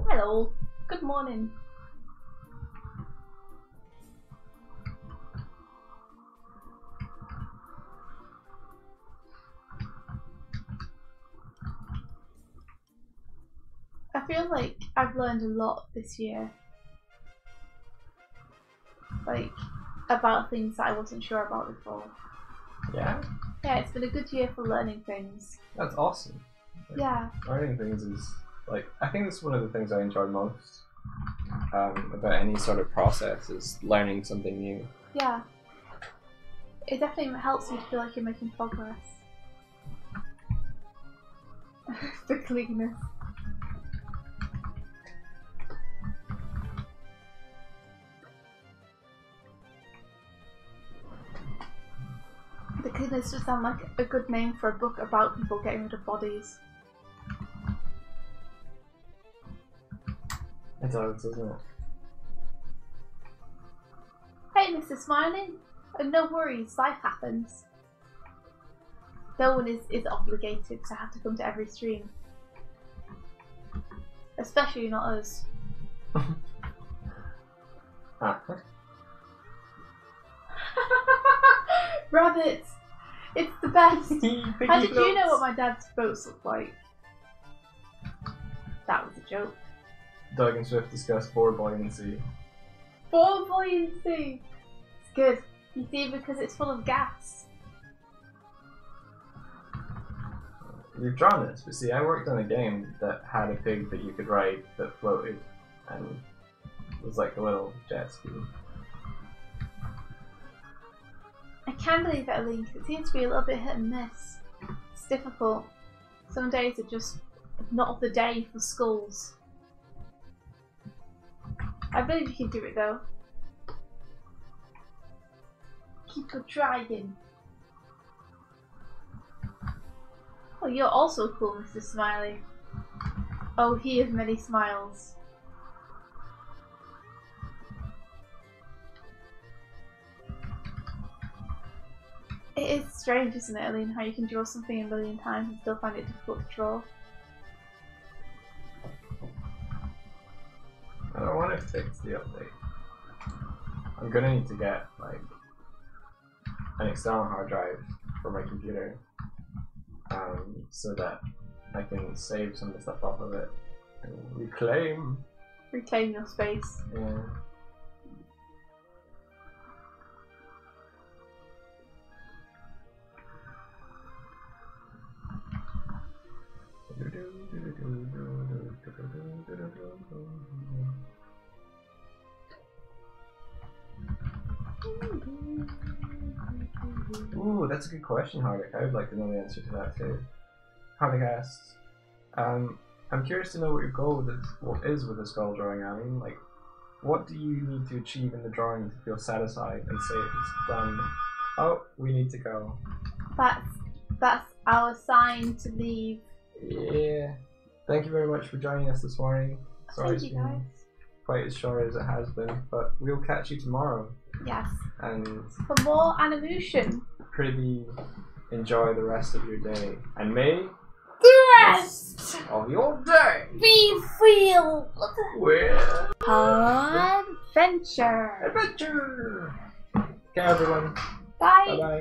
Hello. Good morning. I feel like I've learned a lot this year. Like, about things that I wasn't sure about before. Yeah? Yeah, it's been a good year for learning things. That's awesome. Like, yeah. Learning things is, like, I think that's one of the things I enjoy most about any sort of process is learning something new. Yeah. It definitely helps you to feel like you're making progress. The cleanness. The cleaners just sound like a good name for a book about people getting rid of bodies. It does, doesn't it? Hey, Mr. Smiley. No worries, life happens. No one is obligated to have to come to every stream. Especially not us. Rabbits! It's the best! How did you know what my dad's boats look like? That was a joke. Doug and Swift discuss board buoyancy. Board buoyancy! It's good. You see, because it's full of gas. You've drawn this, but see, I worked on a game that had a pig that you could ride that floated and was like a little jet ski. I can believe it, Link. It seems to be a little bit hit and miss. It's difficult. Some days are just not of the day for schools. I believe you can do it though. Keep on trying. Oh, you're also cool, Mr. Smiley. Oh, he of many smiles. It is strange, isn't it, Aline, how you can draw something a million times and still find it difficult to draw. I don't want to fix the update. I'm gonna need to get like an external hard drive for my computer, so that I can save some of the stuff off of it and reclaim your space. Yeah. Ooh, that's a good question, Hardik. I would like to know the answer to that too. Hardik asks, I'm curious to know what your goal is with the skull drawing, Aline. Like, what do you need to achieve in the drawing to feel satisfied and say it's done? Oh, we need to go. That's our sign to leave. Yeah. Thank you very much for joining us this morning. Sorry Thank you, guys. Quite as short as it has been, but we'll catch you tomorrow. Yes. And for more animation. Pretty enjoy the rest of your day. And may the rest of your day be filled with adventure. Adventure! Okay, everyone. Bye. Bye-bye.